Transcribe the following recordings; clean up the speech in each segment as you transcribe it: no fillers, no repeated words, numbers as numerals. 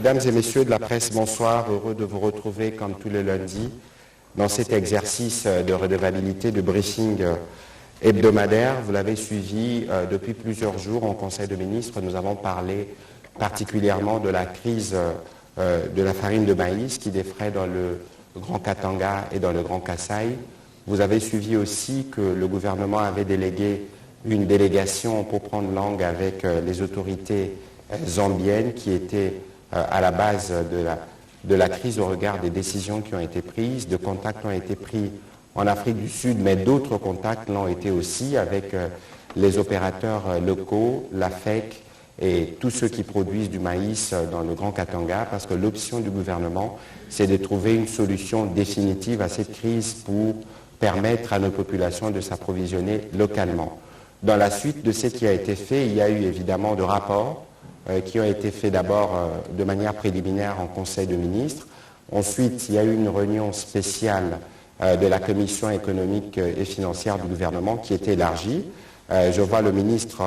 Mesdames et messieurs de la presse, bonsoir. Heureux de vous retrouver comme tous les lundis dans cet exercice de redevabilité, de briefing hebdomadaire. Vous l'avez suivi depuis plusieurs jours en Conseil de ministres. Nous avons parlé particulièrement de la crise de la farine de maïs qui défraie dans le Grand Katanga et dans le Grand Kasaï. Vous avez suivi aussi que le gouvernement avait délégué une délégation pour prendre langue avec les autorités zambiennes qui étaient à la base de la crise au regard des décisions qui ont été prises. De contacts ont été pris en Afrique du Sud, mais d'autres contacts l'ont été aussi avec les opérateurs locaux, la FEC et tous ceux qui produisent du maïs dans le Grand Katanga, parce que l'option du gouvernement, c'est de trouver une solution définitive à cette crise pour permettre à nos populations de s'approvisionner localement. Dans la suite de ce qui a été fait, il y a eu évidemment de rapports qui ont été faits d'abord de manière préliminaire en Conseil de ministres. Ensuite, il y a eu une réunion spéciale de la Commission économique et financière du gouvernement qui était élargie. Je vois le ministre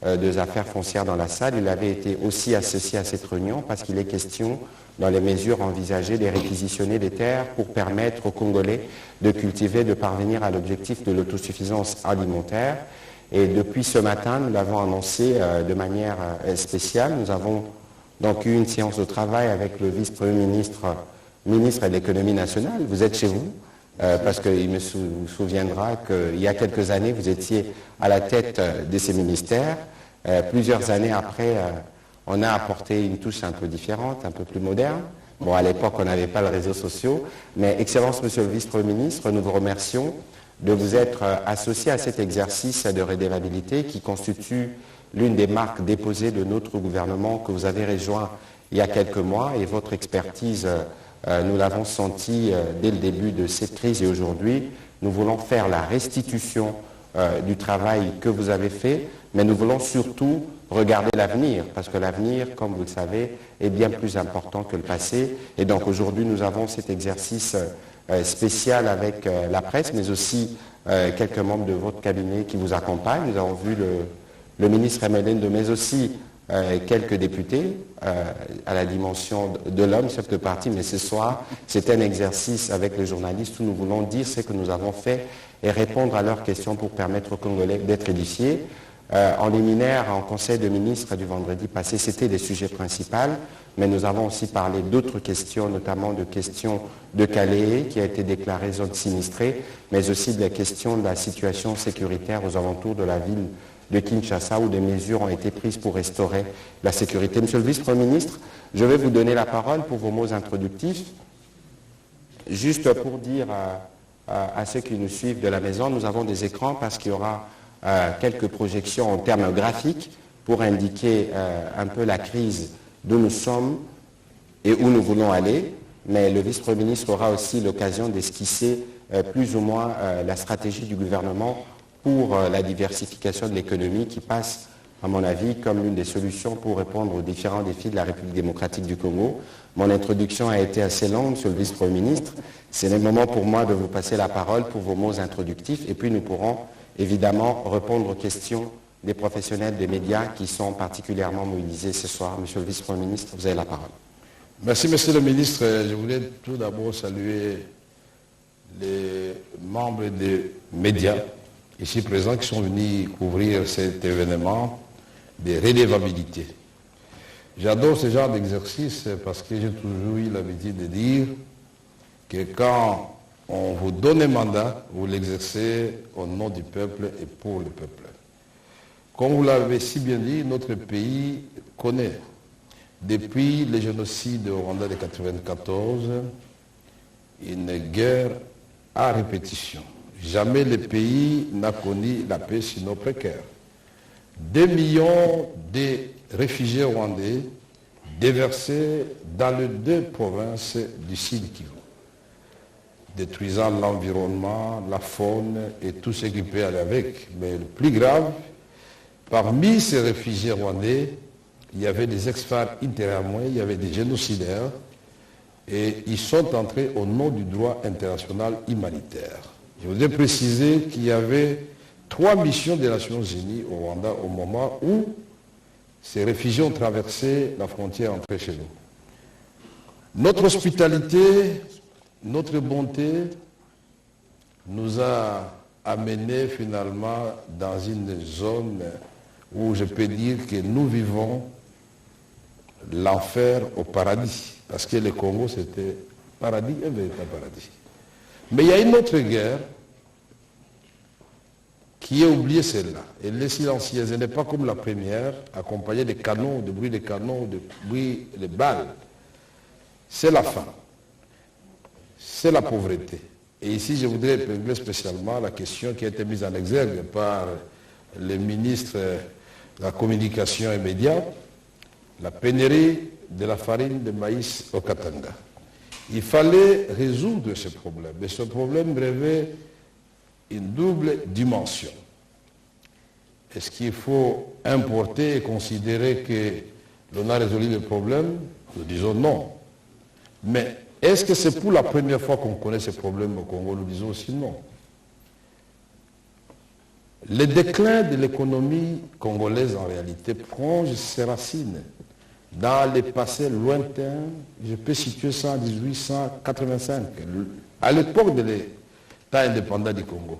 des Affaires foncières dans la salle. Il avait été aussi associé à cette réunion parce qu'il est question, dans les mesures envisagées, de réquisitionner des terres pour permettre aux Congolais de cultiver, de parvenir à l'objectif de l'autosuffisance alimentaire. Et depuis ce matin, nous l'avons annoncé de manière spéciale. Nous avons donc eu une séance de travail avec le vice-premier ministre, ministre de l'économie nationale. Vous êtes chez vous, parce qu'il me souviendra qu'il y a quelques années, vous étiez à la tête de ces ministères. Plusieurs années après, on a apporté une touche un peu différente, un peu plus moderne. Bon, à l'époque, on n'avait pas les réseaux sociaux. Mais, Excellence, Monsieur le vice-premier ministre, nous vous remercions de vous être associé à cet exercice de redevabilité qui constitue l'une des marques déposées de notre gouvernement que vous avez rejoint il y a quelques mois, et votre expertise, nous l'avons senti dès le début de cette crise, et aujourd'hui, nous voulons faire la restitution du travail que vous avez fait, mais nous voulons surtout regarder l'avenir, parce que l'avenir, comme vous le savez, est bien plus important que le passé, et donc aujourd'hui, nous avons cet exercice spécial avec la presse, mais aussi quelques membres de votre cabinet qui vous accompagnent. Nous avons vu le ministre Emelende, mais aussi quelques députés à la dimension de l'homme, chef de parti. Mais ce soir, c'est un exercice avec les journalistes où nous voulons dire ce que nous avons fait et répondre à leurs questions pour permettre aux Congolais d'être édifiés. En liminaire, en Conseil de ministres du vendredi passé, c'était des sujets principaux, mais nous avons aussi parlé d'autres questions, notamment de questions de Calais, qui a été déclarée zone sinistrée, mais aussi de la question de la situation sécuritaire aux alentours de la ville de Kinshasa, où des mesures ont été prises pour restaurer la sécurité. Monsieur le vice-premier ministre, je vais vous donner la parole pour vos mots introductifs. Juste pour dire à ceux qui nous suivent de la maison, nous avons des écrans parce qu'il y aura quelques projections en termes graphiques pour indiquer un peu la crise d'où nous sommes et où nous voulons aller, mais le vice-premier ministre aura aussi l'occasion d'esquisser plus ou moins la stratégie du gouvernement pour la diversification de l'économie qui passe, à mon avis, comme l'une des solutions pour répondre aux différents défis de la République démocratique du Congo. Mon introduction a été assez longue, monsieur le vice-premier ministre. C'est le moment pour moi de vous passer la parole pour vos mots introductifs, et puis nous pourrons évidemment répondre aux questions des professionnels des médias qui sont particulièrement mobilisés ce soir. Monsieur le vice-premier ministre, vous avez la parole. Merci, monsieur le ministre. Je voulais tout d'abord saluer les membres des médias ici présents qui sont venus couvrir cet événement de redevabilité. J'adore ce genre d'exercice parce que j'ai toujours eu l'habitude de dire que quand on vous donne un mandat, vous l'exercez au nom du peuple et pour le peuple. Comme vous l'avez si bien dit, notre pays connaît, depuis le génocide au Rwanda de 1994, une guerre à répétition. Jamais le pays n'a connu la paix sinon précaire. 2 millions de réfugiés rwandais déversés dans les 2 provinces du Sud Kivu, détruisant l'environnement, la faune et tout ce qui peut aller avec. Mais le plus grave, parmi ces réfugiés rwandais, il y avait des ex-FARC intérieurement, il y avait des génocidaires, et ils sont entrés au nom du droit international humanitaire. Je voudrais préciser qu'il y avait 3 missions des Nations Unies au Rwanda au moment où ces réfugiés ont traversé la frontière entrée chez nous. Notre hospitalité, notre bonté nous a amenés finalement dans une zone où je peux dire que nous vivons l'enfer au paradis. Parce que le Congo, c'était paradis, un véritable paradis. Mais il y a une autre guerre qui a oublié celle-là. Elle est silencieuse. Elle n'est pas comme la première, accompagnée de canons, de bruit de canons, de bruit de balles. C'est la faim. C'est la pauvreté. Et ici, je voudrais épingler spécialement la question qui a été mise en exergue par le ministre de la Communication et Médias, la pénurie de la farine de maïs au Katanga. Il fallait résoudre ce problème. Et ce problème revêt une double dimension. Est-ce qu'il faut importer et considérer que l'on a résolu le problème? Nous disons non. Mais est-ce que c'est pour la première fois qu'on connaît ce problème au Congo? Nous disons aussi non. Le déclin de l'économie congolaise en réalité plonge ses racines dans les passés lointains. Je peux situer ça en 1885, à l'époque de l'État indépendant du Congo.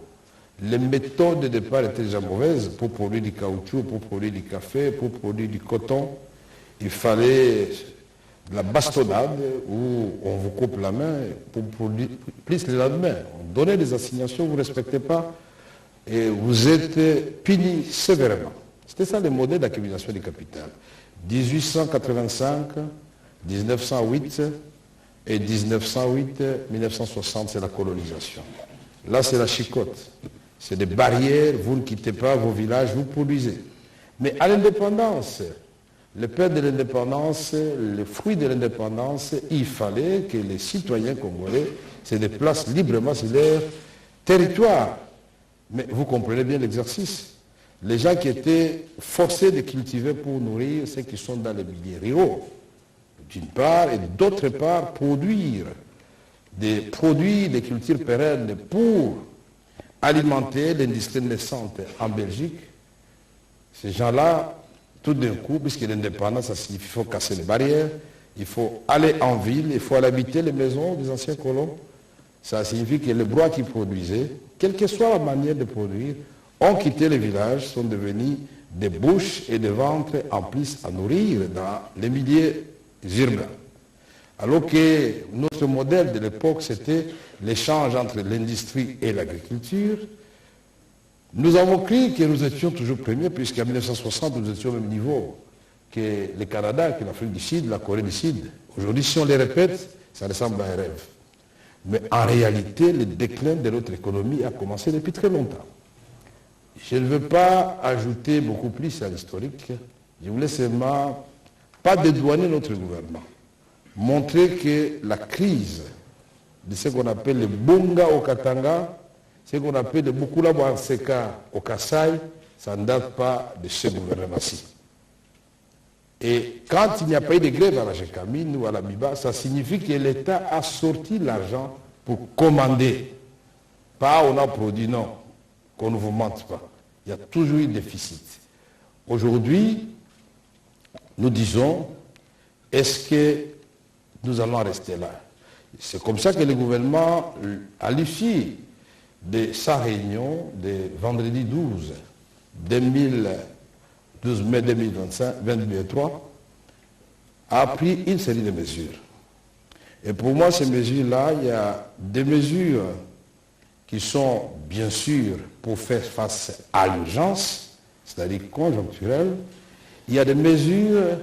Les méthodes de départ étaient déjà mauvaises pour produire du caoutchouc, pour produire du café, pour produire du coton. Il fallait de la bastonnade où on vous coupe la main pour produire plus le lendemain. On donnait des assignations, vous ne respectez pas et vous êtes puni sévèrement. C'était ça le modèle d'accumulation du capital. 1885, 1908 et 1908-1960, c'est la colonisation. Là, c'est la chicotte. C'est des barrières, vous ne quittez pas vos villages, vous produisez. Mais à l'indépendance, le père de l'indépendance, le fruit de l'indépendance, il fallait que les citoyens congolais se déplacent librement sur leur territoire. Mais vous comprenez bien l'exercice. Les gens qui étaient forcés de cultiver pour nourrir ceux qui sont dans les milieux ruraux, d'une part, et d'autre part, produire des produits, des cultures pérennes pour alimenter l'industrie naissante en Belgique. Ces gens-là, tout d'un coup, puisque l'indépendance, ça signifie qu'il faut casser les barrières, il faut aller en ville, il faut aller habiter les maisons des anciens colons. Ça signifie que les bois qui produisaient, quelle que soit la manière de produire, ont quitté les villages, sont devenus des bouches et des ventres en plus à nourrir dans les milieux urbains. Alors que notre modèle de l'époque, c'était l'échange entre l'industrie et l'agriculture. Nous avons cru que nous étions toujours premiers, puisqu'en 1960, nous étions au même niveau que le Canada, que l'Afrique du Sud, la Corée du Sud. Aujourd'hui, si on les répète, ça ressemble à un rêve. Mais en réalité, le déclin de notre économie a commencé depuis très longtemps. Je ne veux pas ajouter beaucoup plus à l'historique. Je voulais seulement pas dédouaner notre gouvernement. Montrer que la crise de ce qu'on appelle le Bunga au Katanga, ce qu'on appelle le Bukula Bwanseka au Kasaï, ça ne date pas de ce gouvernement-ci. Et quand il n'y a pas eu de grève à la Gécamine ou à la Biba, ça signifie que l'État a sorti l'argent pour commander. Pas on a produit, non. Qu'on ne vous mente pas. Il y a toujours eu déficit. Aujourd'hui, nous disons, est-ce que nous allons rester là? C'est comme ça que le gouvernement, à l'issue de sa réunion de vendredi 12 mai 2023, a pris une série de mesures. Et pour moi, ces mesures-là, il y a des mesures qui sont bien sûr pour faire face à l'urgence, c'est-à-dire conjoncturelle. Il y a des mesures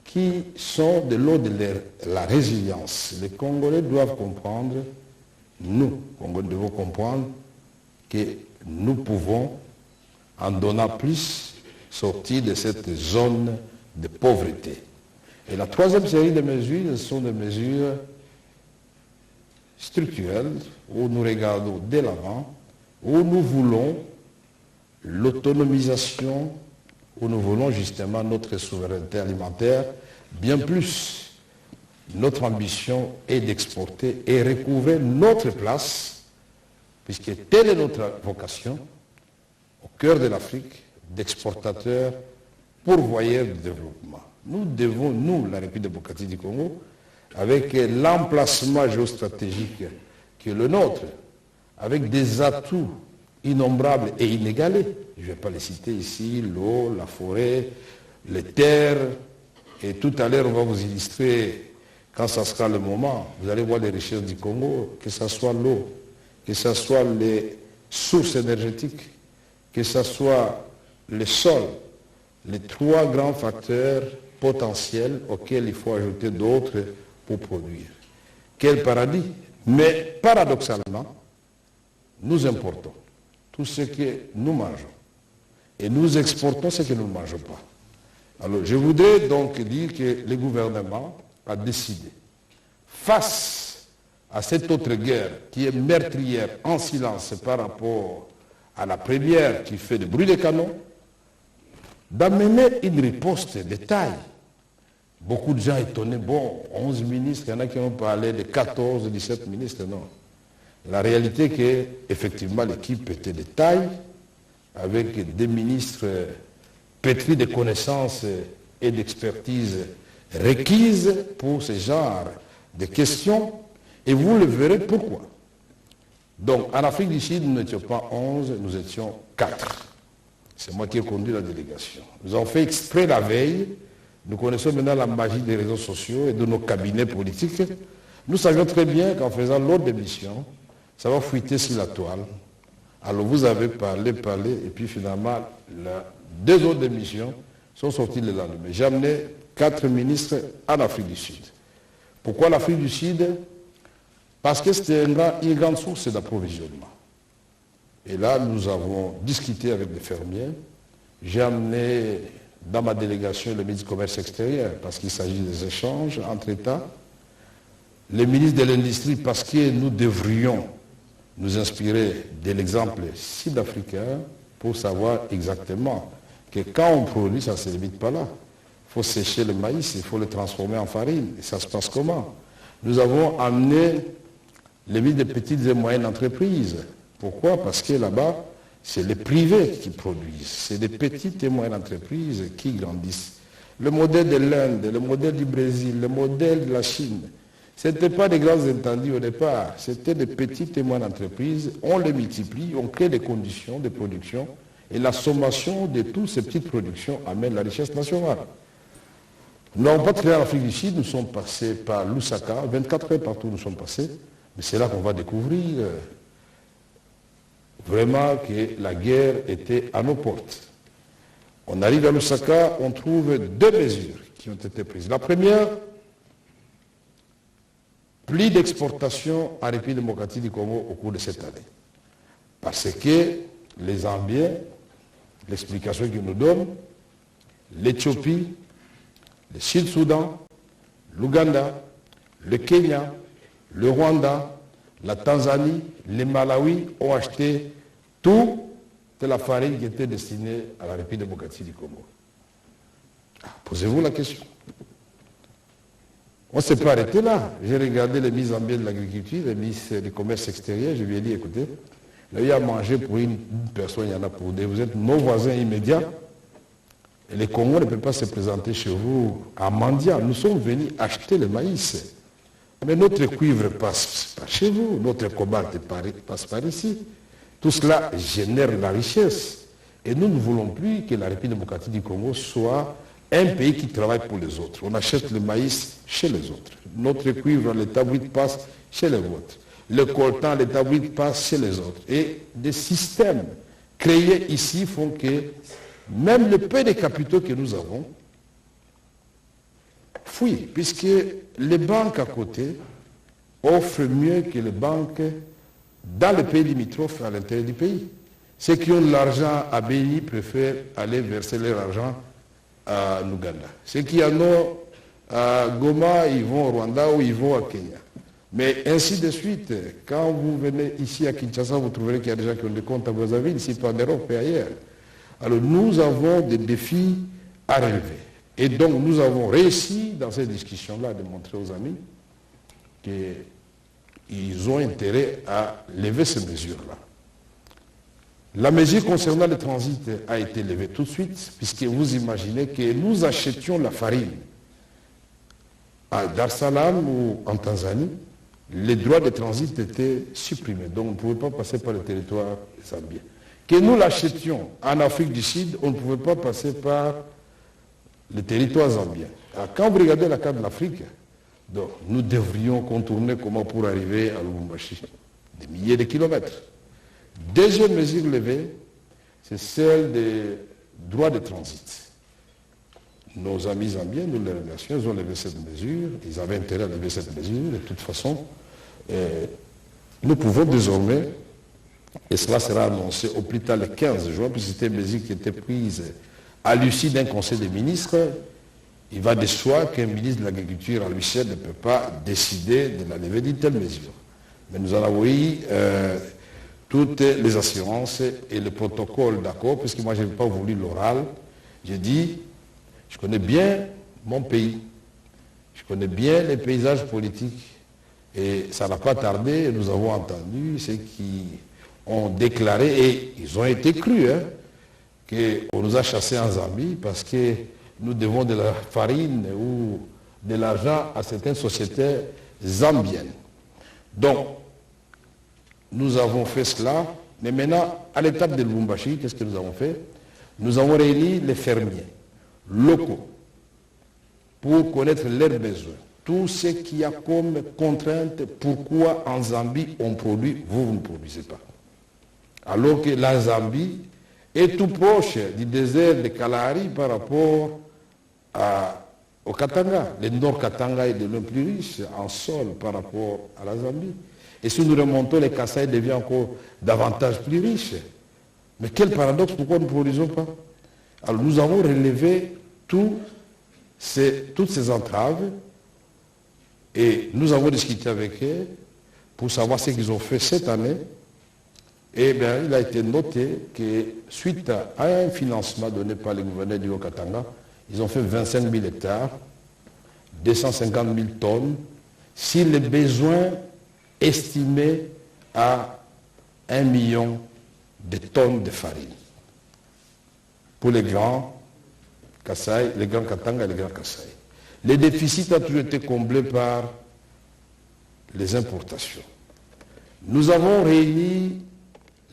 qui sont de l'ordre de la résilience. Les Congolais doivent comprendre, nous, Congolais, devons comprendre que nous pouvons, en donnant plus, sortir de cette zone de pauvreté. Et la troisième série de mesures, ce sont des mesures structurelles, où nous regardons dès l'avant, où nous voulons l'autonomisation, où nous voulons justement notre souveraineté alimentaire, bien plus. Notre ambition est d'exporter et recouvrer notre place, puisque telle est notre vocation, au cœur de l'Afrique, d'exportateurs, pourvoyeurs du développement. Nous devons, nous, la République démocratique du Congo, avec l'emplacement géostratégique qui est le nôtre, avec des atouts innombrables et inégalés. Je ne vais pas les citer ici, l'eau, la forêt, les terres, et tout à l'heure on va vous illustrer, quand ça sera le moment, vous allez voir les richesses du Congo, que ce soit l'eau, que ce soit les sources énergétiques, que ce soit les sols, les trois grands facteurs potentiels auxquels il faut ajouter d'autres pour produire. Quel paradis! Mais paradoxalement, nous importons tout ce que nous mangeons et nous exportons ce que nous ne mangeons pas. Alors je voudrais donc dire que le gouvernement a décidé, face à cette autre guerre qui est meurtrière en silence par rapport à la première qui fait le bruit des canons, d'amener une riposte de taille. Beaucoup de gens étonnés, bon, 11 ministres, il y en a qui ont parlé de 14, 17 ministres, non. La réalité est qu'effectivement l'équipe était de taille, avec des ministres pétris de connaissances et d'expertise requises pour ce genre de questions, et vous le verrez pourquoi. Donc en Afrique du Sud, nous n'étions pas 11, nous étions 4. C'est moi qui ai conduit la délégation. Nous avons fait exprès la veille. Nous connaissons maintenant la magie des réseaux sociaux et de nos cabinets politiques. Nous savions très bien qu'en faisant l'autre émission, ça va fuiter sur la toile. Alors vous avez parlé, et puis finalement, deux autres émissions sont sorties le lendemain. J'ai amené 4 ministres en Afrique du Sud. Pourquoi l'Afrique du Sud? Parce que c'était une grande source d'approvisionnement. Et là, nous avons discuté avec les fermiers. J'ai amené dans ma délégation le ministre du Commerce extérieur, parce qu'il s'agit des échanges entre États. Le ministre de l'Industrie, parce que nous devrions nous inspirer de l'exemple sud-africain pour savoir exactement que quand on produit, ça ne se limite pas là. Il faut sécher le maïs, il faut le transformer en farine. Et ça se passe comment? Nous avons amené les ministres des petites et moyennes entreprises. Pourquoi? Parce que là-bas, c'est les privés qui produisent. C'est des petites et moyennes entreprises qui grandissent. Le modèle de l'Inde, le modèle du Brésil, le modèle de la Chine, ce n'étaient pas des grands entendus au départ. C'était des petites et moyennes entreprises. On les multiplie, on crée des conditions de production et la sommation de toutes ces petites productions amène la richesse nationale. Nous n'avons pas travaillé en Afrique du Sud, nous sommes passés par Lusaka, 24 heures partout nous sommes passés, mais c'est là qu'on va découvrir vraiment que la guerre était à nos portes. On arrive à Lusaka, on trouve 2 mesures qui ont été prises. La première, plus d'exportation en République démocratique du Congo au cours de cette année. Parce que les Zambiens, l'explication qu'ils nous donnent, l'Éthiopie, le Sud-Soudan, l'Ouganda, le Kenya, le Rwanda, la Tanzanie, le Malawi ont acheté toute la farine qui était destinée à la République démocratique du Congo. Posez-vous la question. On ne s'est pas arrêté là. J'ai regardé les mises en bien de l'agriculture, les mises du commerce extérieur. Je lui ai dit, écoutez, là, il y a à manger pour une personne, il y en a pour deux. Vous êtes nos voisins immédiats. Et les Congos ne peuvent pas se présenter chez vous à mendiant. Nous sommes venus acheter le maïs. Mais notre cuivre passe par chez vous, notre cobalt passe par ici. Tout cela génère la richesse. Et nous ne voulons plus que la République démocratique du Congo soit un pays qui travaille pour les autres. On achète le maïs chez les autres. Notre cuivre, l'État brut passe chez les vôtres. Le coltan, l'État brut passe chez les autres. Et des systèmes créés ici font que même le peu de capitaux que nous avons fuient, puisque les banques à côté offrent mieux que les banques dans les pays limitrophes à l'intérieur du pays. Ceux qui ont de l'argent à Béni préfèrent aller verser leur argent à Ouganda. Ceux qui en ont à Goma, ils vont au Rwanda ou ils vont à Kenya. Mais ainsi de suite, quand vous venez ici à Kinshasa, vous trouverez qu'il y a des gens qui ont des comptes à Brazzaville, ici en Europe et ailleurs. Alors nous avons des défis à relever. Et donc nous avons réussi dans cette discussion-là de montrer aux amis qu'ils ont intérêt à lever ces mesures-là. La mesure concernant le transit a été levée tout de suite, puisque vous imaginez que nous achetions la farine à Dar es Salaam ou en Tanzanie, les droits de transit étaient supprimés. Donc on ne pouvait pas passer par le territoire zambien. Que nous l'achetions en Afrique du Sud, on ne pouvait pas passer par le territoire zambien. Alors, quand vous regardez la carte de l'Afrique, nous devrions contourner comment pour arriver à Lubumbashi. Des milliers de kilomètres. Deuxième mesure levée, c'est celle des droits de transit. Nos amis zambiens, nous les remercions, ils ont levé cette mesure, ils avaient intérêt à lever cette mesure, de toute façon, nous pouvons désormais, et cela sera annoncé au plus tard le 15 juin, puisque c'était une mesure qui était prise à l'issue d'un conseil des ministres, il va de soi qu'un ministre de l'Agriculture à lui seul ne peut pas décider de la levée d'une telle mesure. Mais nous en avons eu toutes les assurances et le protocole d'accord, puisque moi je n'ai pas voulu l'oral. J'ai dit, je connais bien mon pays, je connais bien les paysages politiques, et ça n'a pas tardé, nous avons entendu ceux qui ont déclaré, et ils ont été crus, qu'on nous a chassés en Zambie parce que nous devons de la farine ou de l'argent à certaines sociétés zambiennes. Donc, nous avons fait cela, mais maintenant, à l'étape de Lubumbashi, qu'est-ce que nous avons fait? Nous avons réuni les fermiers locaux pour connaître leurs besoins. Tout ce qu'il y a comme contrainte, pourquoi en Zambie on produit, vous ne produisez pas. Alors que la Zambie est tout proche du désert de Kalahari par rapport au Katanga. Le nord Katanga est de l'un plus riche en sol par rapport à la Zambie. Et si nous remontons, les Kasaï devient encore davantage plus riche. Mais quel paradoxe, pourquoi nous ne produisons pas? Alors nous avons relevé toutes ces entraves et nous avons discuté avec eux pour savoir ce qu'ils ont fait cette année. Et bien, il a été noté que suite à un financement donné par le gouverneur du Haut-Katanga, ils ont fait 25 000 hectares, 250 000 tonnes, si les besoins estimés à 1 million de tonnes de farine. Pour les grands Kasaï, les grands Katanga et les grands Kasaï. Les déficits ont toujours été comblés par les importations. Nous avons réuni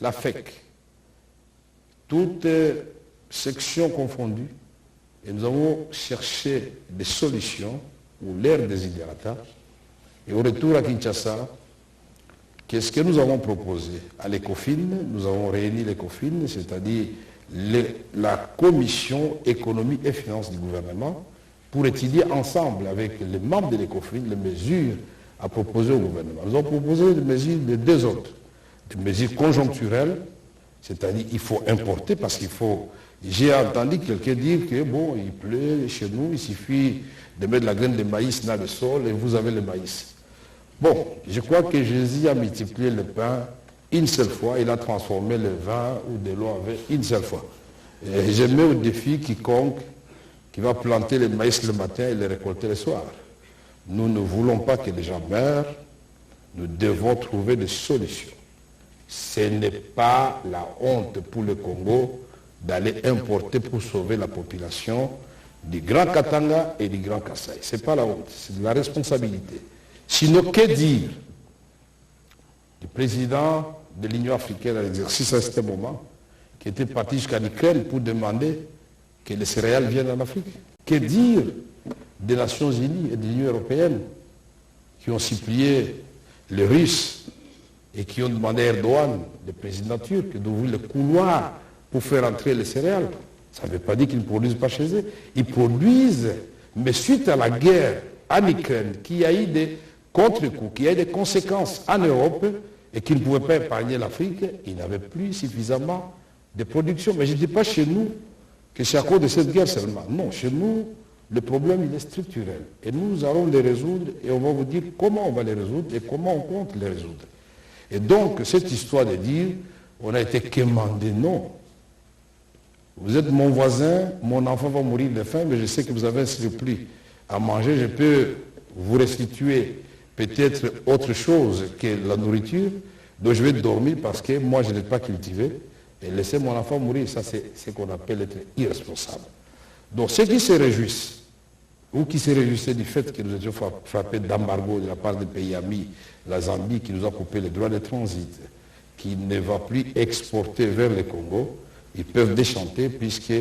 la FEC, toutes sections confondues, et nous avons cherché des solutions ou l'air desiderata. Et au retour à Kinshasa, qu'est-ce que nous avons proposé? À l'ECOFIN, nous avons réuni l'ECOFIN, c'est-à-dire la commission économie et finances du gouvernement, pour étudier ensemble avec les membres de l'ECOFIN les mesures à proposer au gouvernement. Nous avons proposé des mesures de deux ordres. Des mesures conjoncturelles, c'est-à-dire il faut importer parce qu'il faut... J'ai entendu quelqu'un dire que bon, il pleut chez nous, il suffit de mettre la graine de maïs dans le sol et vous avez le maïs. Bon, je crois que Jésus a multiplié le pain une seule fois, il a transformé le vin ou de l'eau avec une seule fois. Et je mets au défi quiconque qui va planter le maïs le matin et le récolter le soir. Nous ne voulons pas que les gens meurent, nous devons trouver des solutions. Ce n'est pas la honte pour le Congo d'aller importer pour sauver la population du Grand Katanga et du Grand Kasaï. Ce n'est pas la honte, c'est de la responsabilité. Sinon, que dire du président de l'Union africaine à l'exercice à ce moment, qui était parti jusqu'à l'Ukraine pour demander que les céréales viennent en Afrique? Que dire des Nations Unies et de l'Union européenne qui ont supplié les Russes et qui ont demandé à Erdogan, le président turc, d'ouvrir le couloir pour faire entrer les céréales? Ça ne veut pas dire qu'ils ne produisent pas chez eux. Ils produisent, mais suite à la guerre en Ukraine, qui a eu des contre-coups, qui a eu des conséquences en Europe et qui ne pouvaient pas épargner l'Afrique, ils n'avaient plus suffisamment de production. Mais je ne dis pas chez nous que c'est à cause de cette guerre seulement. Non, chez nous, le problème il est structurel. Et nous allons les résoudre et on va vous dire comment on va les résoudre et comment on compte les résoudre. Et donc, cette histoire de dire, on a été quémandé, non. Vous êtes mon voisin, mon enfant va mourir de faim, mais je sais que vous avez un surplus à manger, je peux vous restituer peut-être autre chose que la nourriture, donc je vais dormir parce que moi je n'ai pas cultivé, et laisser mon enfant mourir, ça c'est ce qu'on appelle être irresponsable. Donc ceux qui se réjouissent ou qui se réjouissaient du fait que nous étions frappés d'embargo de la part des pays amis, la Zambie qui nous a coupé les droits de transit, qui ne va plus exporter vers le Congo, ils peuvent déchanter puisque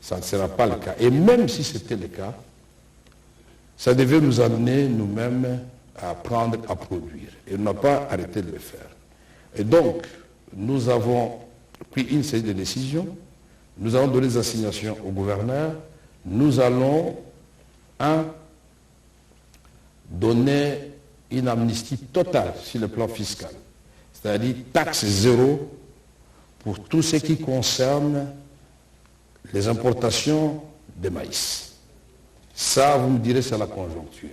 ça ne sera pas le cas. Et même si c'était le cas, ça devait nous amener nous-mêmes à apprendre à produire. Et on n'a pas arrêté de le faire. Et donc, nous avons pris une série de décisions, nous avons donné des assignations au gouverneur, nous allons, donner une amnistie totale sur le plan fiscal, c'est-à-dire taxe zéro pour tout ce qui concerne les importations de maïs. Ça, vous me direz, c'est la conjoncture.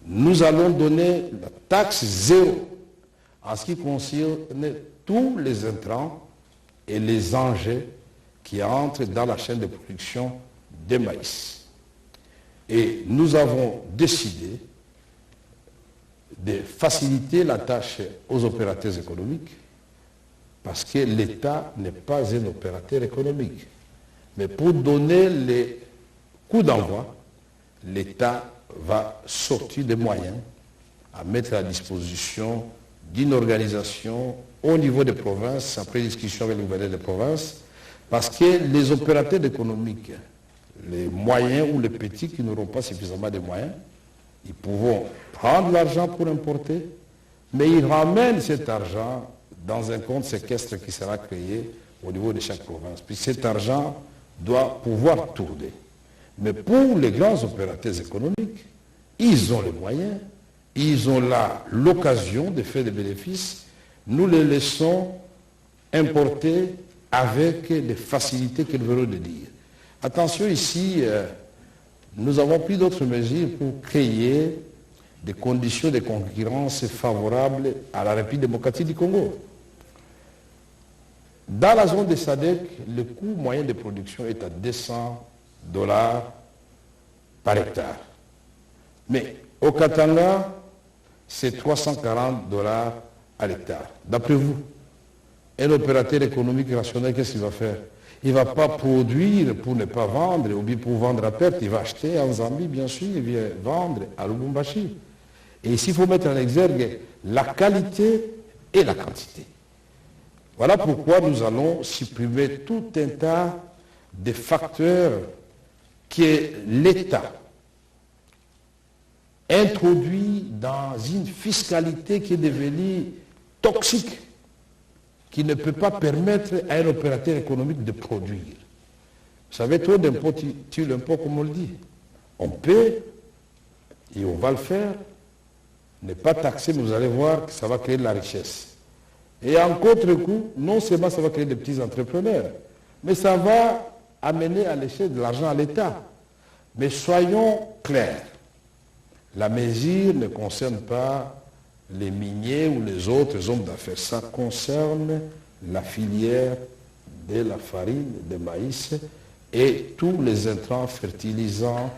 Nous allons donner la taxe zéro en ce qui concerne tous les intrants et les engrais qui entrent dans la chaîne de production de maïs. Et nous avons décidé de faciliter la tâche aux opérateurs économiques parce que l'État n'est pas un opérateur économique. Mais pour donner les coups d'envoi, l'État va sortir des moyens à mettre à disposition d'une organisation au niveau des provinces, après discussion avec le gouverneur des provinces, parce que les opérateurs économiques, les moyens ou les petits qui n'auront pas suffisamment de moyens, ils pourront prendre l'argent pour importer, mais ils ramènent cet argent dans un compte séquestre qui sera créé au niveau de chaque province. Puis cet argent doit pouvoir tourner. Mais pour les grands opérateurs économiques, ils ont les moyens, ils ont là l'occasion de faire des bénéfices. Nous les laissons importer avec les facilités qu'ils veulent de dire. Attention ici, nous avons pris d'autres mesures pour créer des conditions de concurrence favorables à la République démocratique du Congo. Dans la zone de SADC, le coût moyen de production est à $200 par hectare. Mais au Katanga, c'est $340 à l'hectare. D'après vous, un opérateur économique rationnel, qu'est-ce qu'il va faire? Il ne va pas produire pour ne pas vendre, ou bien pour vendre à perte, il va acheter en Zambie, bien sûr, il vient vendre à Lubumbashi. Et ici, il faut mettre en exergue la qualité et la quantité. Voilà pourquoi nous allons supprimer tout un tas de facteurs que l'État introduit dans une fiscalité qui est devenue toxique, qui ne peut pas permettre à un opérateur économique de produire. Vous savez, trop d'impôts tue l'impôt, comme on le dit. On paie et on va le faire. Ne pas taxer, mais vous allez voir que ça va créer de la richesse. Et en contre-coup, non seulement ça va créer des petits entrepreneurs, mais ça va amener à l'échelle de l'argent à l'État. Mais soyons clairs, la mesure ne concerne pas les miniers ou les autres hommes d'affaires. Ça concerne la filière de la farine, de maïs et tous les intrants fertilisants,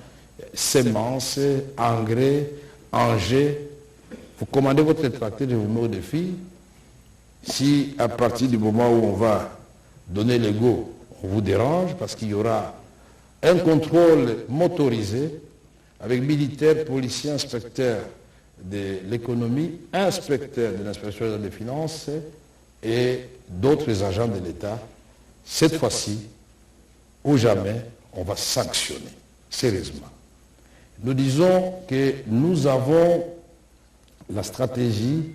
semences, engrais, engrais. Vous commandez votre tracteur, je vous mets au défi. Si à partir du moment où on va donner le go, on vous dérange parce qu'il y aura un contrôle motorisé avec militaires, policiers, inspecteurs de l'économie, inspecteurs de l'inspection des finances et d'autres agents de l'État, cette fois-ci, ou jamais, on va sanctionner, sérieusement. Nous disons que nous avons la stratégie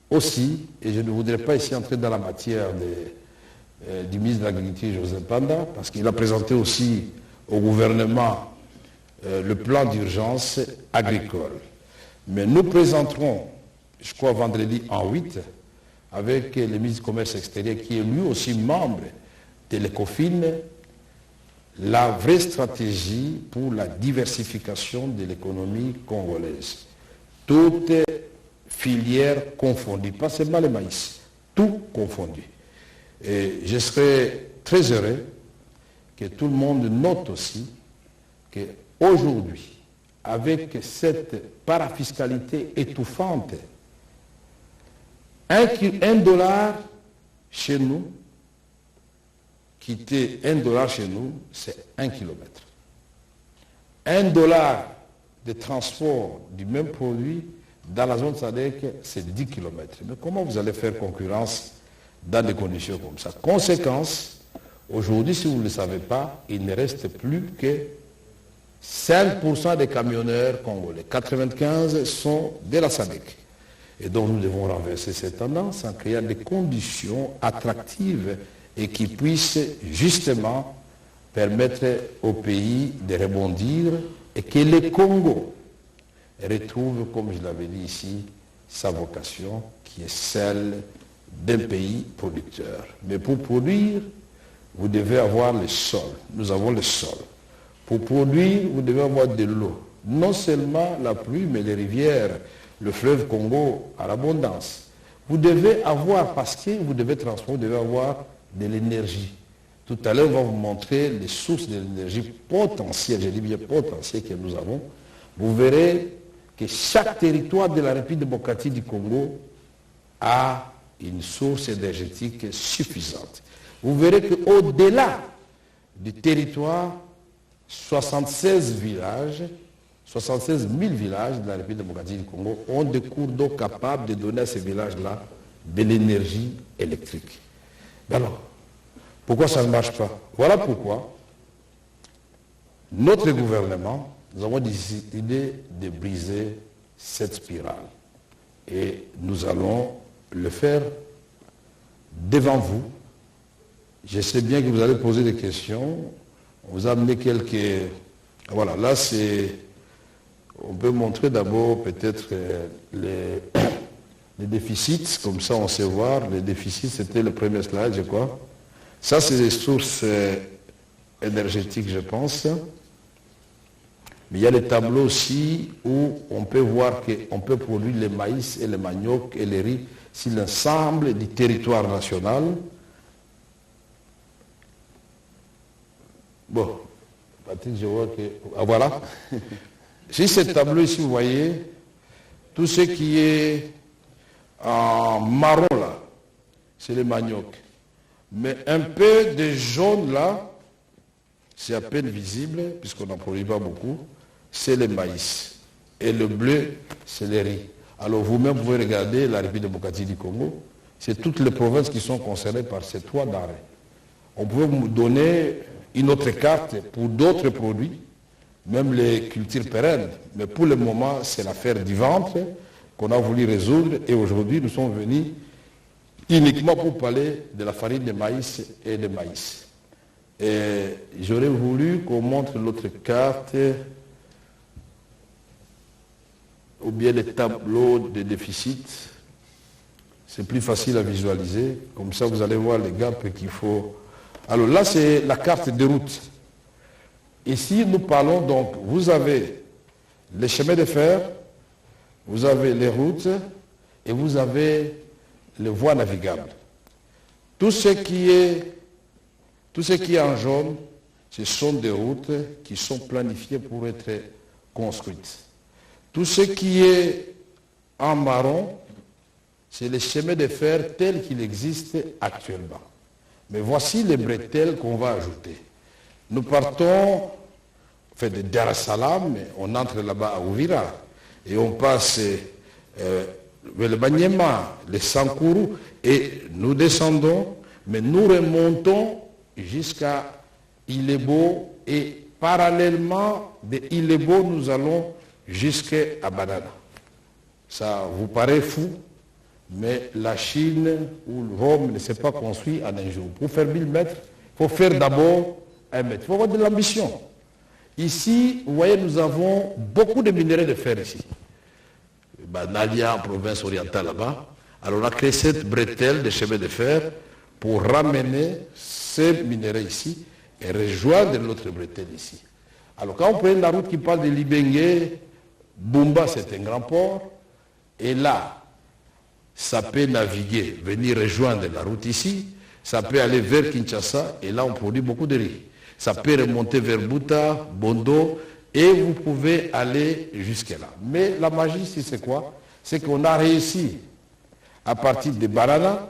aussi, et je ne voudrais pas ici entrer dans la matière du ministre de l'Agriculture, Joseph Panda, parce qu'il a présenté aussi au gouvernement le plan d'urgence agricole. Mais nous présenterons, je crois vendredi en 8, avec le ministre du Commerce extérieur, qui est lui aussi membre de l'ECOFIN, la vraie stratégie pour la diversification de l'économie congolaise. Toutes filières confondues, pas seulement le maïs, tout confondu. Et je serais très heureux que tout le monde note aussi qu'aujourd'hui, avec cette parafiscalité étouffante, un dollar chez nous, quitter $1 chez nous, c'est 1 kilomètre. $1 de transport du même produit dans la zone SADC, c'est 10 km. Mais comment vous allez faire concurrence dans des conditions comme ça? Conséquence, aujourd'hui, si vous ne le savez pas, il ne reste plus que 5% des camionneurs congolais. 95% sont de la SADC. Et donc nous devons renverser cette tendance en créant des conditions attractives et qui puissent justement permettre au pays de rebondir et que le Congo retrouve, comme je l'avais dit ici, sa vocation qui est celle d'un pays producteur. Mais pour produire, vous devez avoir le sol. Nous avons le sol. Pour produire, vous devez avoir de l'eau. Non seulement la pluie, mais les rivières, le fleuve Congo à l'abondance. Vous devez avoir, parce que vous devez transporter, vous devez avoir de l'énergie. Tout à l'heure, on va vous montrer les sources de l'énergie potentielle, je dis bien potentielle que nous avons. Vous verrez que chaque territoire de la République démocratique du Congo a une source énergétique suffisante. Vous verrez qu'au-delà du territoire, 76 000 villages de la République démocratique du Congo ont des cours d'eau capables de donner à ces villages-là de l'énergie électrique. Alors, pourquoi ça ne marche pas? Voilà pourquoi notre gouvernement, nous avons décidé de briser cette spirale. Et nous allons le faire devant vous. Je sais bien que vous allez poser des questions. On vous a amené quelques... Voilà, là c'est... On peut montrer d'abord peut-être les déficits, comme ça on sait voir. Les déficits, c'était le premier slide, je crois. Ça, c'est des sources énergétiques, je pense. Mais il y a les tableaux aussi où on peut voir qu'on peut produire le maïs et le manioc et le riz sur l'ensemble du territoire national. Bon, Patrick, je vois que... Ah, voilà. Sur ce tableau ici, vous voyez, tout ce qui est en marron là, c'est le manioc. Mais un peu de jaune là, c'est à peine visible, puisqu'on n'en produit pas beaucoup, c'est le maïs. Et le bleu, c'est le riz. Alors vous-même, vous pouvez regarder la République démocratique du Congo, c'est toutes les provinces qui sont concernées par ces trois denrées. On pouvait vous donner une autre carte pour d'autres produits, même les cultures pérennes. Mais pour le moment, c'est l'affaire du ventre qu'on a voulu résoudre. Et aujourd'hui, nous sommes venus uniquement pour parler de la farine de maïs et de maïs. Et j'aurais voulu qu'on montre l'autre carte, ou bien les tableaux de déficit. C'est plus facile à visualiser. Comme ça, vous allez voir les gaps qu'il faut. Alors là, c'est la carte de route. Ici, nous parlons donc, vous avez les chemins de fer, vous avez les routes et vous avez les voies navigables. Tout ce qui est en jaune, ce sont des routes qui sont planifiées pour être construites. Tout ce qui est en marron, c'est les chemins de fer tels qu'ils existent actuellement. Mais voici les bretelles qu'on va ajouter. Nous partons de Dar es Salaam, mais on entre là-bas à Ouvira, et on passe vers le Banyema, le Sankuru, et nous descendons, mais nous remontons jusqu'à Ilebo, et parallèlement de Ilebo, nous allons jusqu'à Banana. Ça vous paraît fou, mais la Chine ou Rome ne s'est pas construit en un jour. Pour faire 1000 mètres, il faut faire d'abord 1 mètre. Il faut avoir de l'ambition. Ici, vous voyez, nous avons beaucoup de minerais de fer ici. Nalia, en province orientale là-bas. Alors on a créé cette bretelle de chemin de fer pour ramener ces minerais ici et rejoindre l'autre bretelle ici. Alors quand on prend la route qui parle de Libenge, Bumba c'est un grand port, et là, ça peut naviguer, venir rejoindre la route ici, ça peut aller vers Kinshasa, et là on produit beaucoup de riz. Ça peut remonter vers Buta, Bondo, et vous pouvez aller jusque-là. Mais la magie ici, c'est quoi? C'est qu'on a réussi, à partir de Banana,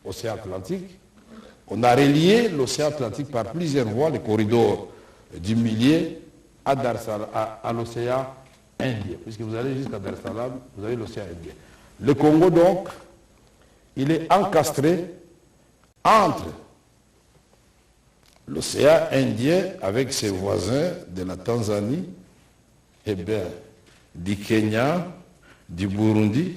océan Atlantique, on a relié l'océan Atlantique par plusieurs voies, le corridor du Millier, à l'océan Indien. Puisque vous allez jusqu'à Dar es Salaam, vous avez l'océan Indien. Le Congo, donc, il est encastré entre l'océan Indien avec ses voisins de la Tanzanie, et bien, du Kenya, du Burundi,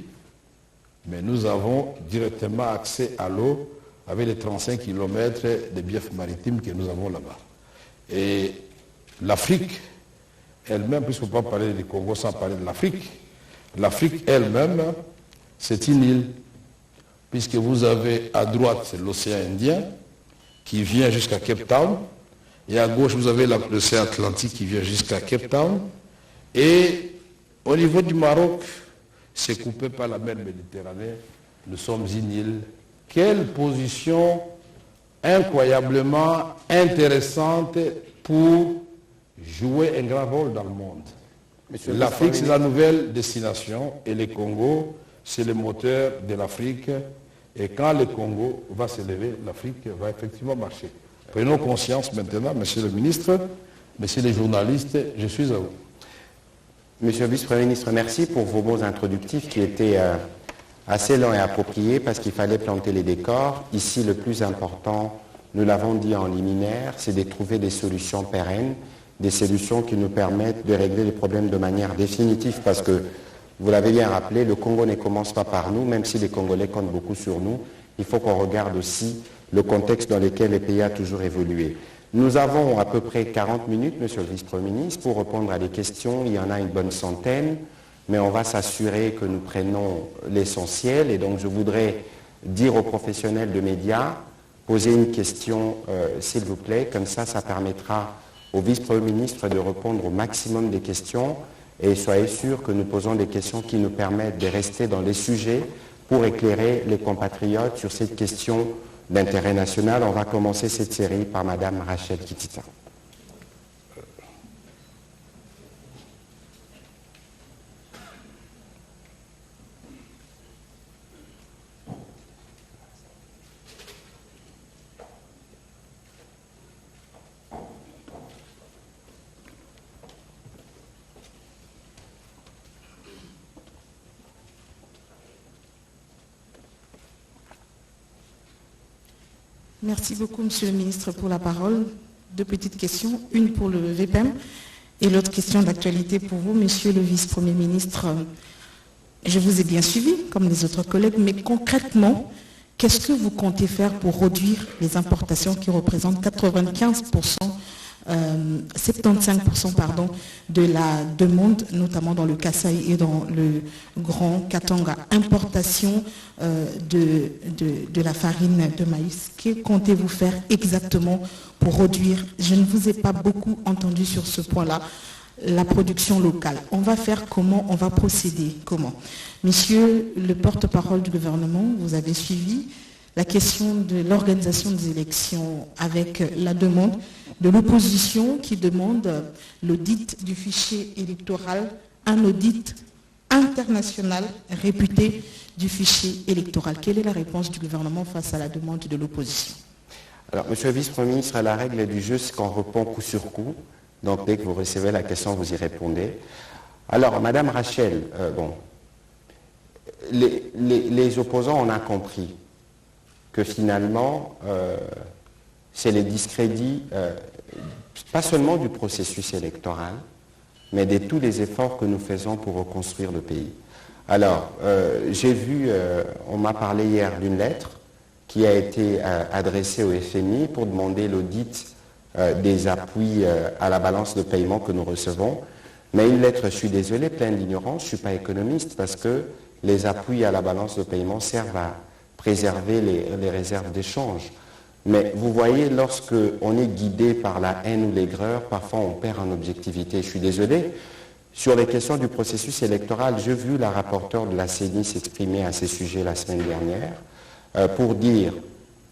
mais nous avons directement accès à l'eau avec les 35 km de biefs maritimes que nous avons là-bas. Et l'Afrique elle-même, puisqu'on ne peut pas parler du Congo sans parler de l'Afrique elle-même, c'est une île, puisque vous avez à droite l'océan Indien qui vient jusqu'à Cape Town, et à gauche vous avez l'océan Atlantique qui vient jusqu'à Cape Town, et au niveau du Maroc, c'est coupé par la mer Méditerranée, nous sommes une île. Quelle position incroyablement intéressante pour jouer un grand rôle dans le monde. L'Afrique, c'est la nouvelle destination et le Congo, c'est le moteur de l'Afrique. Et quand le Congo va s'élever, l'Afrique va effectivement marcher. Prenons conscience maintenant, monsieur le ministre, messieurs les journalistes, je suis à vous. Monsieur le vice-premier ministre, merci pour vos mots introductifs qui étaient assez longs et appropriés parce qu'il fallait planter les décors. Ici, le plus important, nous l'avons dit en liminaire, c'est de trouver des solutions pérennes, des solutions qui nous permettent de régler les problèmes de manière définitive parce que, vous l'avez bien rappelé, le Congo ne commence pas par nous, même si les Congolais comptent beaucoup sur nous. Il faut qu'on regarde aussi le contexte dans lequel le pays a toujours évolué. Nous avons à peu près 40 minutes, monsieur le vice-premier ministre, pour répondre à des questions. Il y en a une bonne centaine, mais on va s'assurer que nous prenons l'essentiel. Et donc, je voudrais dire aux professionnels de médias, posez une question, s'il vous plaît. Comme ça, ça permettra au vice-premier ministre de répondre au maximum des questions. Et soyez sûrs que nous posons des questions qui nous permettent de rester dans les sujets pour éclairer les compatriotes sur cette question d'intérêt national. On va commencer cette série par Madame Rachel Kitita. Merci beaucoup, Monsieur le Ministre, pour la parole. Deux petites questions, une pour le VPEM et l'autre question d'actualité pour vous, Monsieur le Vice-Premier ministre. Je vous ai bien suivi, comme les autres collègues, mais concrètement, qu'est-ce que vous comptez faire pour réduire les importations qui représentent 95%, 75% pardon, de la demande, notamment dans le Kasaï et dans le Grand Katanga, importation de la farine de maïs. Que comptez-vous faire exactement pour réduire, je ne vous ai pas beaucoup entendu sur ce point-là, la production locale. On va faire comment? On va procéder comment? Monsieur le porte-parole du gouvernement, vous avez suivi la question de l'organisation des élections avec la demande de l'opposition qui demande l'audit du fichier électoral, un audit international réputé du fichier électoral. Quelle est la réponse du gouvernement face à la demande de l'opposition? Alors, monsieur le vice-premier ministre, la règle du jeu, c'est qu'on répond coup sur coup. Donc, dès que vous recevez la question, vous y répondez. Alors, Madame Rachel, les opposants, on a compris que finalement, c'est les discrédits, pas seulement du processus électoral, mais de tous les efforts que nous faisons pour reconstruire le pays. Alors, j'ai vu, on m'a parlé hier d'une lettre qui a été adressée au FMI pour demander l'audit des appuis à la balance de paiement que nous recevons. Mais une lettre, je suis désolé, pleine d'ignorance, je ne suis pas économiste, parce que les appuis à la balance de paiement servent à préserver les réserves d'échange. Mais vous voyez, lorsque on est guidé par la haine ou l'aigreur, parfois on perd en objectivité. Je suis désolé. Sur les questions du processus électoral, j'ai vu la rapporteure de la CENI s'exprimer à ces sujets la semaine dernière pour dire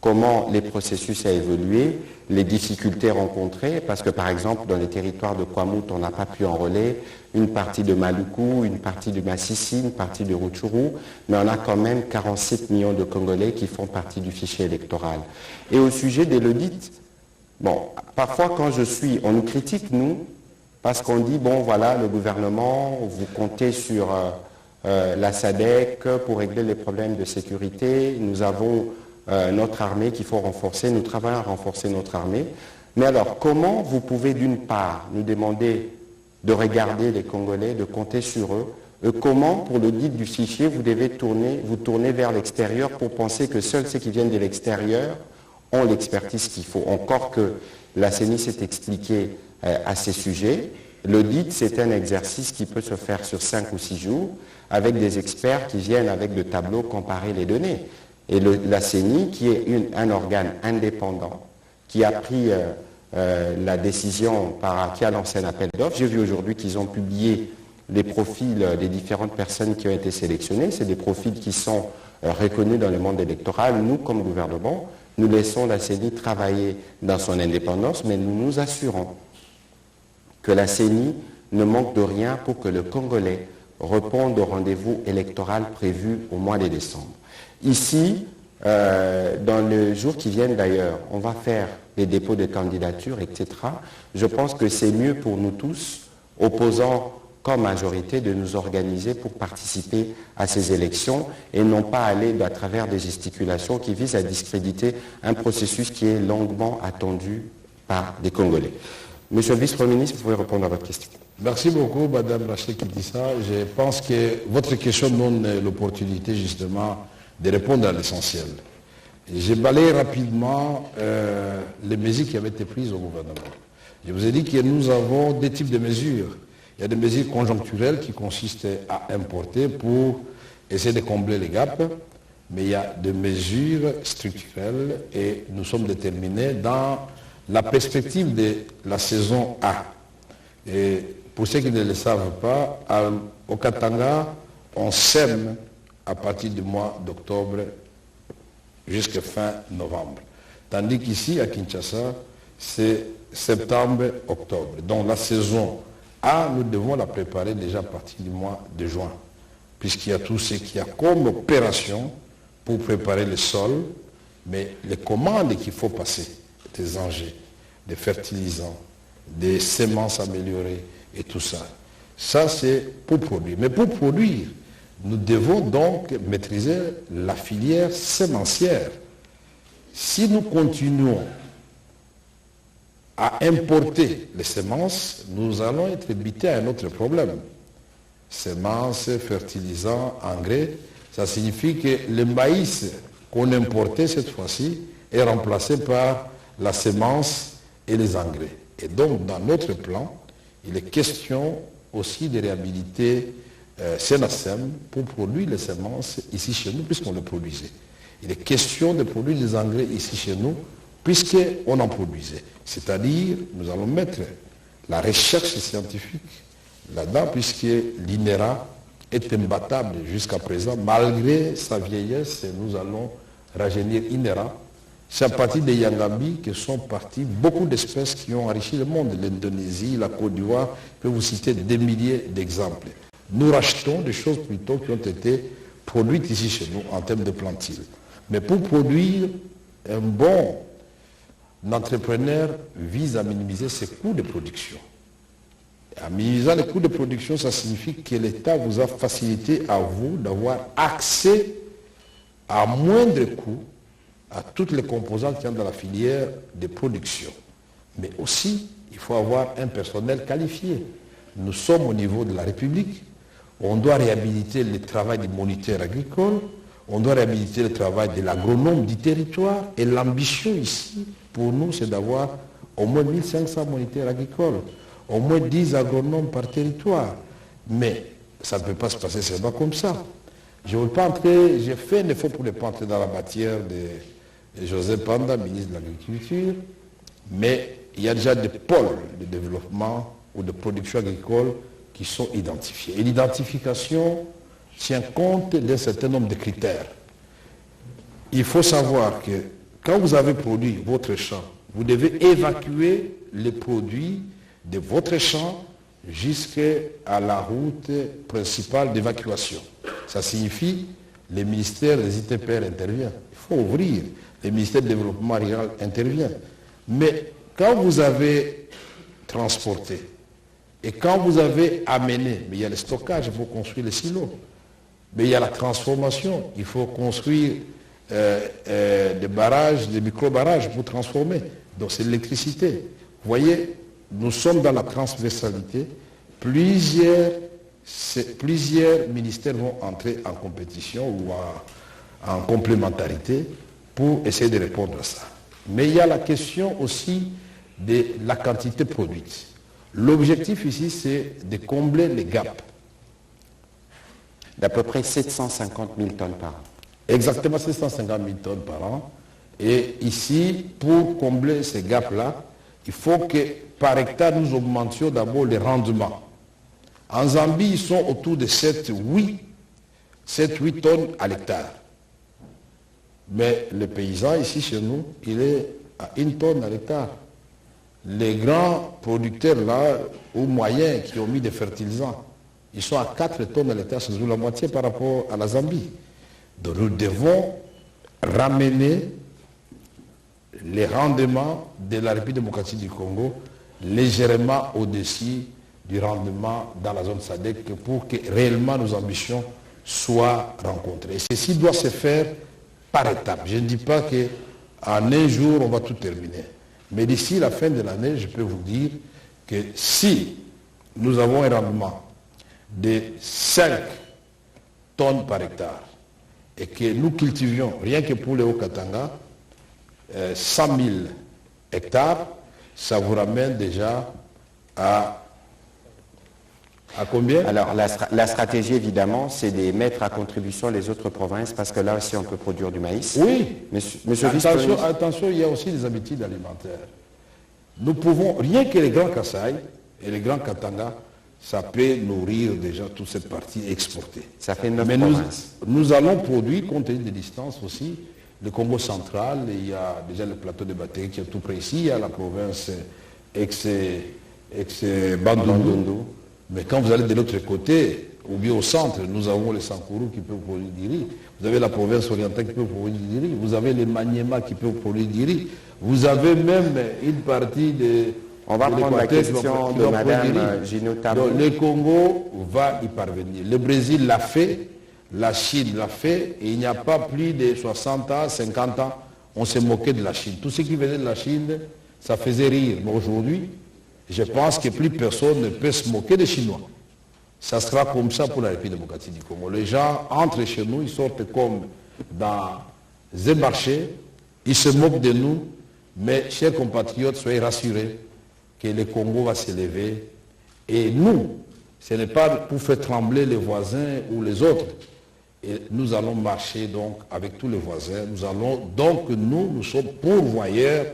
comment les processus ont évolué, les difficultés rencontrées, parce que par exemple, dans les territoires de Kwamut, on n'a pas pu enrôler une partie de Maluku, une partie de Massissi, une partie de Rutshuru, mais on a quand même 47 millions de Congolais qui font partie du fichier électoral. Et au sujet de l'audit, bon, parfois quand on nous critique, nous, Parce qu'on dit, bon voilà, le gouvernement, vous comptez sur la SADC pour régler les problèmes de sécurité. Nous avons notre armée qu'il faut renforcer, nous travaillons à renforcer notre armée. Mais alors, comment vous pouvez d'une part nous demander de regarder les Congolais, de compter sur eux, comment, pour le guide du fichier, vous devez vous tourner vers l'extérieur pour penser que seuls ceux qui viennent de l'extérieur ont l'expertise qu'il faut. Encore que la CENI s'est expliquée à ces sujets. L'audit, c'est un exercice qui peut se faire sur 5 ou 6 jours avec des experts qui viennent avec le tableau comparer les données. Et la CENI, qui est un organe indépendant, qui a pris la décision, qui a lancé un appel d'offres. J'ai vu aujourd'hui qu'ils ont publié les profils des différentes personnes qui ont été sélectionnées. C'est des profils qui sont reconnus dans le monde électoral. Nous, comme gouvernement, nous laissons la CENI travailler dans son indépendance, mais nous nous assurons que la CENI ne manque de rien pour que le Congolais réponde au rendez-vous électoral prévu au mois de décembre. Ici, dans les jours qui viennent d'ailleurs, on va faire les dépôts de candidatures, etc. Je pense que c'est mieux pour nous tous, opposants comme majorité, de nous organiser pour participer à ces élections et non pas aller à travers des gesticulations qui visent à discréditer un processus qui est longuement attendu par des Congolais. Monsieur le vice-premier ministre, vous pouvez répondre à votre question. Merci beaucoup, Madame Rachel Kitissa. Je pense que votre question donne l'opportunité justement de répondre à l'essentiel. J'ai balayé rapidement les mesures qui avaient été prises au gouvernement. Je vous ai dit que nous avons deux types de mesures. Il y a des mesures conjoncturelles qui consistent à importer pour essayer de combler les gaps, mais il y a des mesures structurelles et nous sommes déterminés dans la perspective de la saison A. Et pour ceux qui ne le savent pas, au Katanga, on sème à partir du mois d'octobre jusqu'à fin novembre. Tandis qu'ici, à Kinshasa, c'est septembre-octobre. Donc la saison A, nous devons la préparer déjà à partir du mois de juin, puisqu'il y a tout ce qu'il y a comme opération pour préparer le sol, mais les commandes qu'il faut passer, des engrais, des fertilisants, des semences améliorées et tout ça. Ça, c'est pour produire. Mais pour produire, nous devons donc maîtriser la filière sémencière. Si nous continuons à importer les semences, nous allons être butés à un autre problème. Semences, fertilisants, engrais, ça signifie que le maïs qu'on importait cette fois-ci est remplacé par la semence et les engrais. Et donc, dans notre plan, il est question aussi de réhabiliter Senasem pour produire les semences ici chez nous, puisqu'on les produisait. Il est question de produire des engrais ici chez nous, puisqu'on en produisait. C'est-à-dire, nous allons mettre la recherche scientifique là-dedans, puisque l'INERA est imbattable jusqu'à présent. Malgré sa vieillesse, nous allons rajeunir INERA. C'est à partir des Yangambi que sont parties beaucoup d'espèces qui ont enrichi le monde. L'Indonésie, la Côte d'Ivoire, que vous citez des milliers d'exemples. Nous rachetons des choses plutôt qui ont été produites ici chez nous en termes de plantiles. Mais pour produire un bon entrepreneur vise à minimiser ses coûts de production. En minimisant les coûts de production, ça signifie que l'État vous a facilité à vous d'avoir accès à moindre coût à toutes les composantes qui sont dans la filière de production. Mais aussi, il faut avoir un personnel qualifié. Nous sommes au niveau de la République. On doit réhabiliter le travail des moniteurs agricoles. On doit réhabiliter le travail de l'agronome du territoire. Et l'ambition ici, pour nous, c'est d'avoir au moins 1500 moniteurs agricoles, au moins 10 agronomes par territoire. Mais ça ne peut pas se passer seulement comme ça. Je ne veux pas entrer, j'ai fait un effort pour ne pas entrer dans la matière de Joseph Panda, ministre de l'Agriculture, mais il y a déjà des pôles de développement ou de production agricole qui sont identifiés. Et l'identification tient compte d'un certain nombre de critères. Il faut savoir que quand vous avez produit votre champ, vous devez évacuer les produits de votre champ jusqu'à la route principale d'évacuation. Ça signifie que le ministère des ITPR intervient. Il faut ouvrir. Le ministère du Développement rural intervient. Mais quand vous avez transporté Et quand vous avez amené, mais il y a le stockage, il faut construire les silos. Mais il y a la transformation, il faut construire des barrages, des micro-barrages pour transformer. Donc c'est l'électricité. Vous voyez, nous sommes dans la transversalité. Plusieurs ministères vont entrer en compétition ou en complémentarité pour essayer de répondre à ça. Mais il y a la question aussi de la quantité produite. L'objectif ici, c'est de combler les gaps. D'à peu près 750 000 tonnes par an. Exactement 750 000 tonnes par an. Et ici, pour combler ces gaps-là, il faut que par hectare, nous augmentions d'abord les rendements. En Zambie, ils sont autour de 7-8 tonnes à l'hectare. Mais le paysan, ici chez nous, il est à 1 tonne à l'hectare. Les grands producteurs là, ou moyens qui ont mis des fertilisants, ils sont à 4 tonnes à l'hectare, c'est la moitié par rapport à la Zambie. Donc nous devons ramener les rendements de la République démocratique du Congo légèrement au-dessus du rendement dans la zone SADC pour que réellement nos ambitions soient rencontrées. Et ceci doit se faire par étapes. Je ne dis pas qu'en un jour, on va tout terminer. Mais d'ici la fin de l'année, je peux vous dire que si nous avons un rendement de 5 tonnes par hectare et que nous cultivions, rien que pour les Haut-Katanga, 100 000 hectares, ça vous ramène déjà à combien? Alors la stratégie évidemment, c'est de mettre à contribution les autres provinces parce que là aussi on peut produire du maïs. Oui, Monsieur attention, il y a aussi des habitudes alimentaires. Nous pouvons, rien que les grands Kasaï et les grands Katanga, ça peut nourrir déjà toute cette partie exportée. Ça fait 9 Mais provinces. nous allons produire, compte tenu des distances aussi, le Congo central, il y a déjà le plateau de Batéry qui est tout près ici, il y a la province ex-Bandundu. Mais quand vous allez de l'autre côté, ou bien au centre, nous avons les Sankourou qui peuvent produire du riz. Vous avez la province orientale qui peut produire du riz. Vous avez les Maniema qui peuvent produire du riz. Vous avez même une partie de... On va prendre la question de Mme Gino Tabou. Donc, le Congo va y parvenir. Le Brésil l'a fait, la Chine l'a fait, et il n'y a pas plus de 60 ans, 50 ans, on s'est moqué de la Chine. Tout ce qui venait de la Chine, ça faisait rire. Mais aujourd'hui, je pense que plus personne ne peut se moquer des Chinois. Ça sera comme ça pour la République démocratique du Congo. Les gens entrent chez nous, ils sortent comme dans un marché, ils se moquent de nous, mais chers compatriotes, soyez rassurés que le Congo va s'élever. Et nous, ce n'est pas pour faire trembler les voisins ou les autres. Et nous allons marcher donc avec tous les voisins. Nous sommes pourvoyeurs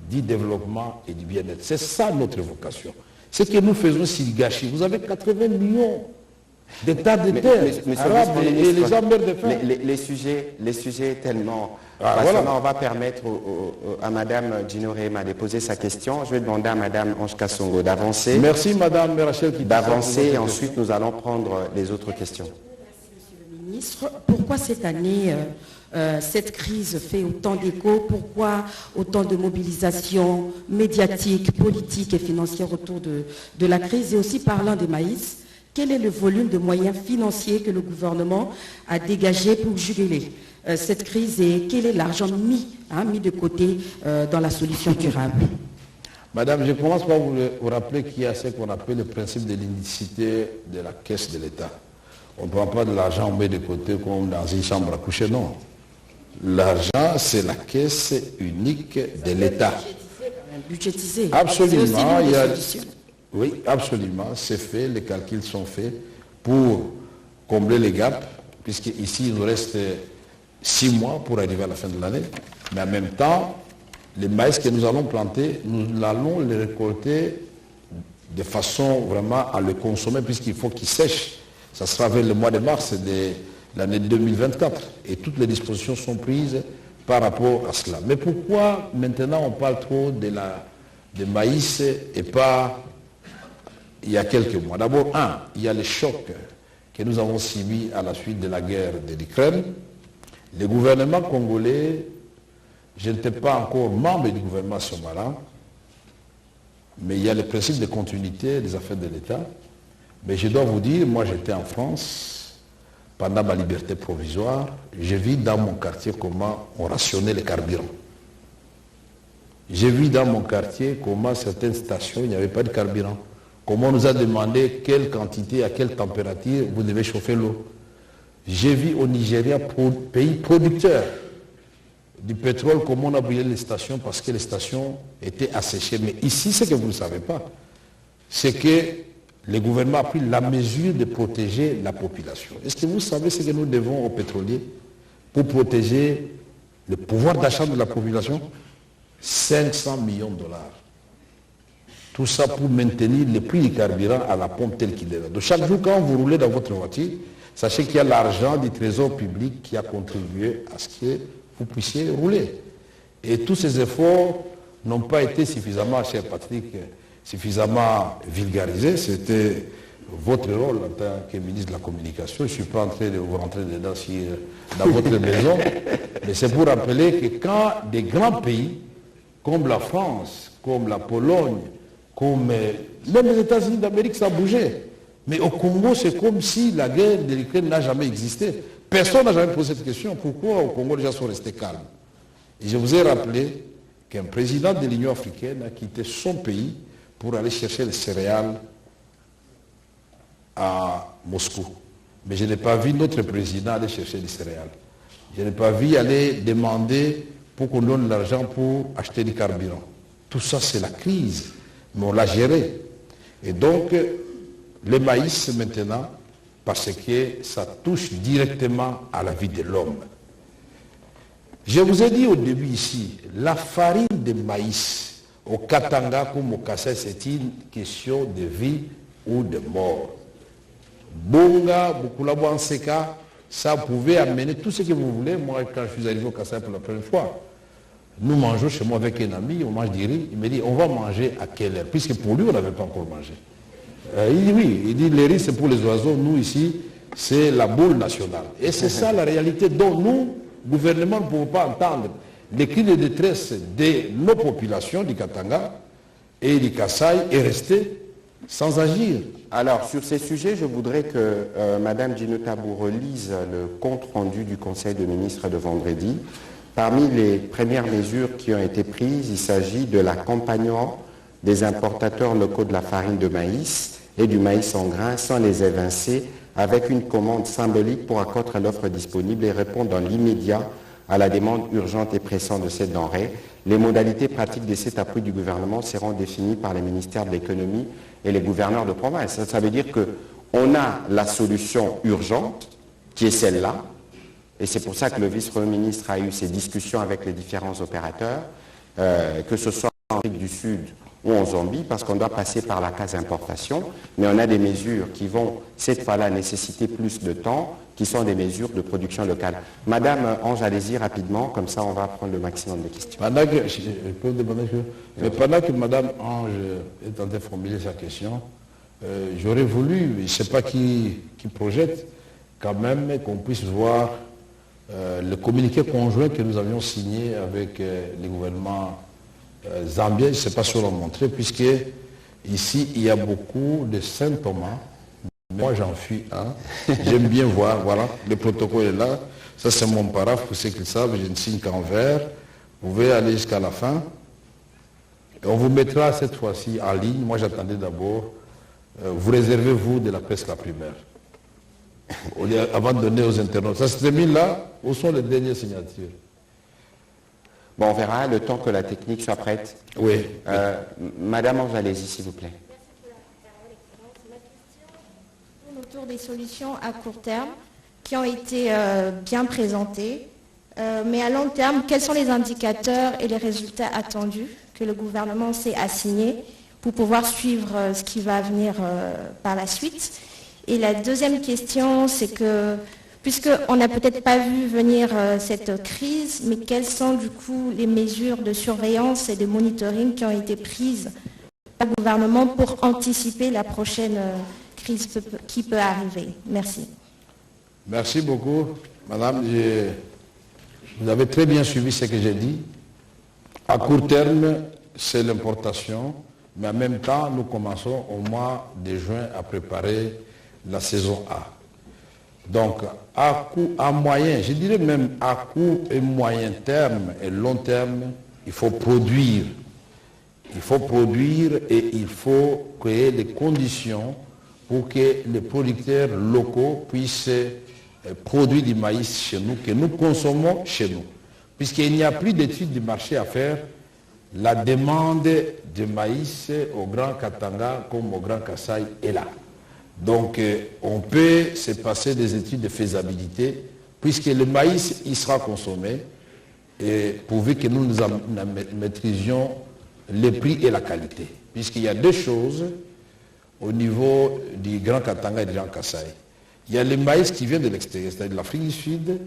du développement et du bien-être. C'est ça notre vocation. Ce que nous faisons, c'est du gâchis. Vous avez 80 millions d'hectares de terre arabes et les gens meurent de faim. Les sujets tellement... Voilà. On va permettre à Mme Gino Rehema de poser sa question. Je vais demander à Mme Ange Kassongo d'avancer. Merci Mme Rachel qui d'avancer et ensuite nous allons prendre les autres questions. Merci Monsieur le Ministre. Pourquoi cette année cette crise fait autant d'écho? Pourquoi autant de mobilisation médiatique, politique et financière autour de la crise? Et aussi parlant des maïs, quel est le volume de moyens financiers que le gouvernement a dégagé pour juguler cette crise et quel est l'argent mis de côté dans la solution durable? Madame, je commence par vous rappeler qu'il y a ce qu'on appelle le principe de l'unicité de la caisse de l'État. On ne prend pas de l'argent, on met de côté comme dans une chambre à coucher, non. L'argent, c'est la caisse unique de l'État. Budgétisé. Absolument. Oui, absolument. C'est fait, les calculs sont faits pour combler les gaps, puisqu'ici, il nous reste 6 mois pour arriver à la fin de l'année. Mais en même temps, les maïs que nous allons planter, nous allons les récolter de façon vraiment à le consommer, puisqu'il faut qu'ils sèchent. Ça sera vers le mois de mars de l'année 2024. Et toutes les dispositions sont prises par rapport à cela. Mais pourquoi maintenant on parle trop de maïs et pas il y a quelques mois? D'abord, il y a le choc que nous avons subi à la suite de la guerre de l'Ukraine. Le gouvernement congolais, je n'étais pas encore membre du gouvernement somalien, mais il y a le principe de continuité des affaires de l'État. Mais je dois vous dire, moi j'étais en France pendant ma liberté provisoire, j'ai vu dans mon quartier comment on rationnait les carburants. J'ai vu dans mon quartier comment certaines stations, il n'y avait pas de carburant. Comment on nous a demandé quelle quantité, à quelle température vous devez chauffer l'eau. J'ai vu au Nigeria, pays producteur du pétrole, comment on a brûlé les stations parce que les stations étaient asséchées. Mais ici, ce que vous ne savez pas, c'est que le gouvernement a pris la mesure de protéger la population. Est-ce que vous savez ce que nous devons aux pétroliers pour protéger le pouvoir d'achat de la population? 500 millions de dollars. Tout ça pour maintenir le prix du carburant à la pompe tel qu'il est là. Donc chaque jour, quand vous roulez dans votre voiture, sachez qu'il y a l'argent du trésor public qui a contribué à ce que vous puissiez rouler. Et tous ces efforts n'ont pas été suffisamment, cher Patrick, suffisamment vulgarisés. C'était votre rôle en tant que ministre de la Communication. Je ne suis pas en train de vous rentrer dedans dans votre maison, mais c'est pour rappeler que quand des grands pays, comme la France, comme la Pologne, comme même les États-Unis d'Amérique, ça a bougé. Mais au Congo, c'est comme si la guerre de l'Ukraine n'a jamais existé. Personne n'a jamais posé cette question. Pourquoi au Congo, les gens sont restés calmes? Et je vous ai rappelé qu'un président de l'Union africaine a quitté son pays pour aller chercher les céréales à Moscou. Mais je n'ai pas vu notre président aller chercher les céréales. Je n'ai pas vu aller demander pour qu'on donne l'argent pour acheter du carburant. Tout ça, c'est la crise. Mais on l'a géré. Et donc, le maïs maintenant, parce que ça touche directement à la vie de l'homme. Je vous ai dit au début ici, la farine de maïs au Katanga comme au Kassai, c'est une question de vie ou de mort. Bonga, Bukulabo Anseka, ça pouvait amener tout ce que vous voulez. Moi, quand je suis arrivé au Kassai pour la première fois, nous mangeons chez moi avec un ami, on mange du riz. Il me dit, on va manger à quelle heure? Puisque pour lui, on n'avait pas encore mangé. Il dit oui, il dit, le riz c'est pour les oiseaux, nous ici, c'est la boule nationale. Et c'est ça la réalité dont nous, gouvernement, ne pouvons pas entendre. Les cris de détresse de nos populations du Katanga et du Kassai est resté sans agir. Alors, sur ces sujets, je voudrais que Mme Djinotabou relise le compte-rendu du Conseil de ministres de vendredi. Parmi les premières mesures qui ont été prises, il s'agit de l'accompagnement des importateurs locaux de la farine de maïs et du maïs en grains sans les évincer, avec une commande symbolique pour accroître l'offre disponible et répondre dans l'immédiat à la demande urgente et pressante de cette denrée. Les modalités pratiques de cet appui du gouvernement seront définies par les ministères de l'économie et les gouverneurs de province. Ça veut dire qu'on a la solution urgente, qui est celle-là, et c'est pour ça que le vice-premier ministre a eu ces discussions avec les différents opérateurs, que ce soit en Afrique du Sud ou en Zambie, parce qu'on doit passer par la case importation, mais on a des mesures qui vont, cette fois-là, nécessiter plus de temps, qui sont des mesures de production locale. Madame Ange, allez-y rapidement, comme ça on va prendre le maximum de questions. Pendant que Madame Ange est en train de formuler sa question, j'aurais voulu, je ne sais pas qui projette, quand même qu'on puisse voir le communiqué conjoint que nous avions signé avec les gouvernements zambiens, je ne sais pas si on l'a montré, puisque ici il y a beaucoup de Saint-Thomas. Moi j'en suis un. J'aime bien voir, voilà, le protocole est là. Ça c'est mon paraphe, pour ceux qui le savent, je ne signe qu'en vert. Vous pouvez aller jusqu'à la fin. Et on vous mettra cette fois-ci en ligne. Moi j'attendais d'abord, vous réservez-vous de la presse la primaire. Avant de donner aux internautes. Ça se termine là. Où sont les dernières signatures? Bon, on verra le temps que la technique soit prête. Oui. Madame Ange, allez-y, s'il vous plaît. Autour des solutions à court terme qui ont été bien présentées. Mais à long terme, quels sont les indicateurs et les résultats attendus que le gouvernement s'est assigné pour pouvoir suivre ce qui va venir par la suite? Et la deuxième question, c'est que, puisqu'on n'a peut-être pas vu venir cette crise, mais quelles sont du coup les mesures de surveillance et de monitoring qui ont été prises par le gouvernement pour anticiper la prochaine crise qui peut arriver? Merci. Merci beaucoup, Madame. Vous avez très bien suivi ce que j'ai dit. À court terme, c'est l'importation mais en même temps, nous commençons au mois de juin à préparer la saison A. Donc, à moyen, je dirais même à court et moyen terme et long terme, il faut produire. Il faut produire et il faut créer les conditions pour que les producteurs locaux puissent produire du maïs chez nous, que nous consommons chez nous. Puisqu'il n'y a plus d'études du marché à faire, la demande de maïs au Grand Katanga comme au Grand Kasaï est là. Donc on peut se passer des études de faisabilité, puisque le maïs il sera consommé, et pourvu que nous maîtrisions les prix et la qualité. Puisqu'il y a deux choses au niveau du Grand Katanga et du Grand Kasaï. Il y a le maïs qui vient de l'extérieur, c'est-à-dire de l'Afrique du Sud,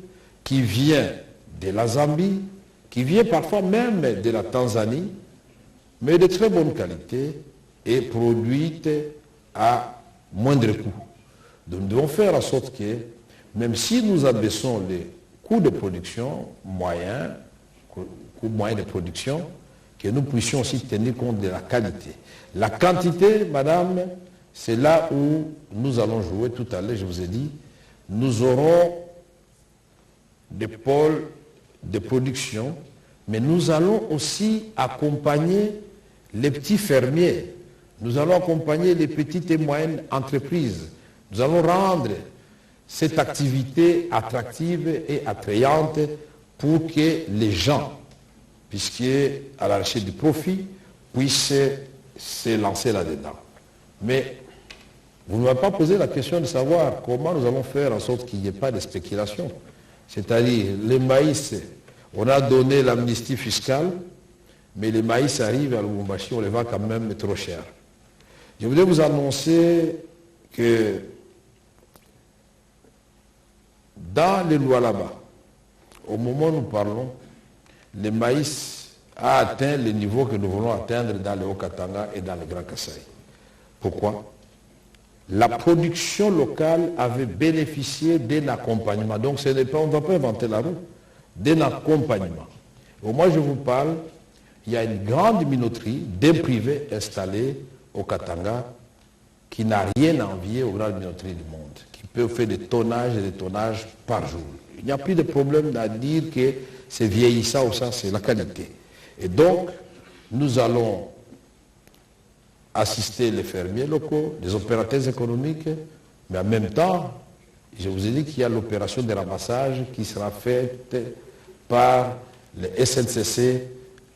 qui vient de la Zambie, qui vient parfois même de la Tanzanie, mais de très bonne qualité et produite à moindre coût. Donc nous devons faire en sorte que, même si nous abaissons les coûts de production moyens, coûts moyens de production, que nous puissions aussi tenir compte de la qualité. La quantité, madame, c'est là où nous allons jouer tout à l'heure, je vous ai dit, nous aurons des pôles de production, mais nous allons aussi accompagner les petits fermiers, nous allons accompagner les petites et moyennes entreprises, nous allons rendre cette activité attractive et attrayante pour que les gens, puisqu'à la recherche du profit, puissent se lancer là-dedans. Mais vous ne m'avez pas posé la question de savoir comment nous allons faire en sorte qu'il n'y ait pas de spéculation. C'est-à-dire, le maïs, on a donné l'amnistie fiscale, mais le maïs arrive à Lubumbashi, on les vend quand même trop cher. Je voudrais vous annoncer que dans les lois là-bas, au moment où nous parlons, le maïs a atteint le niveau que nous voulons atteindre dans le Haut-Katanga et dans le Grand Kasaï. Pourquoi? La production locale avait bénéficié d'un accompagnement. Donc on ne va pas inventer la roue, d'un accompagnement. Au moment où je vous parle, il y a une grande minoterie d'un privé installé au Katanga qui n'a rien à envier aux grandes minoteries du monde, qui peut faire des tonnages et des tonnages par jour. Il n'y a plus de problème à dire que c'est vieillissant ou ça, c'est la qualité. Et donc, nous allons assister les fermiers locaux, les opérateurs économiques, mais en même temps, je vous ai dit qu'il y a l'opération de ramassage qui sera faite par le SNCC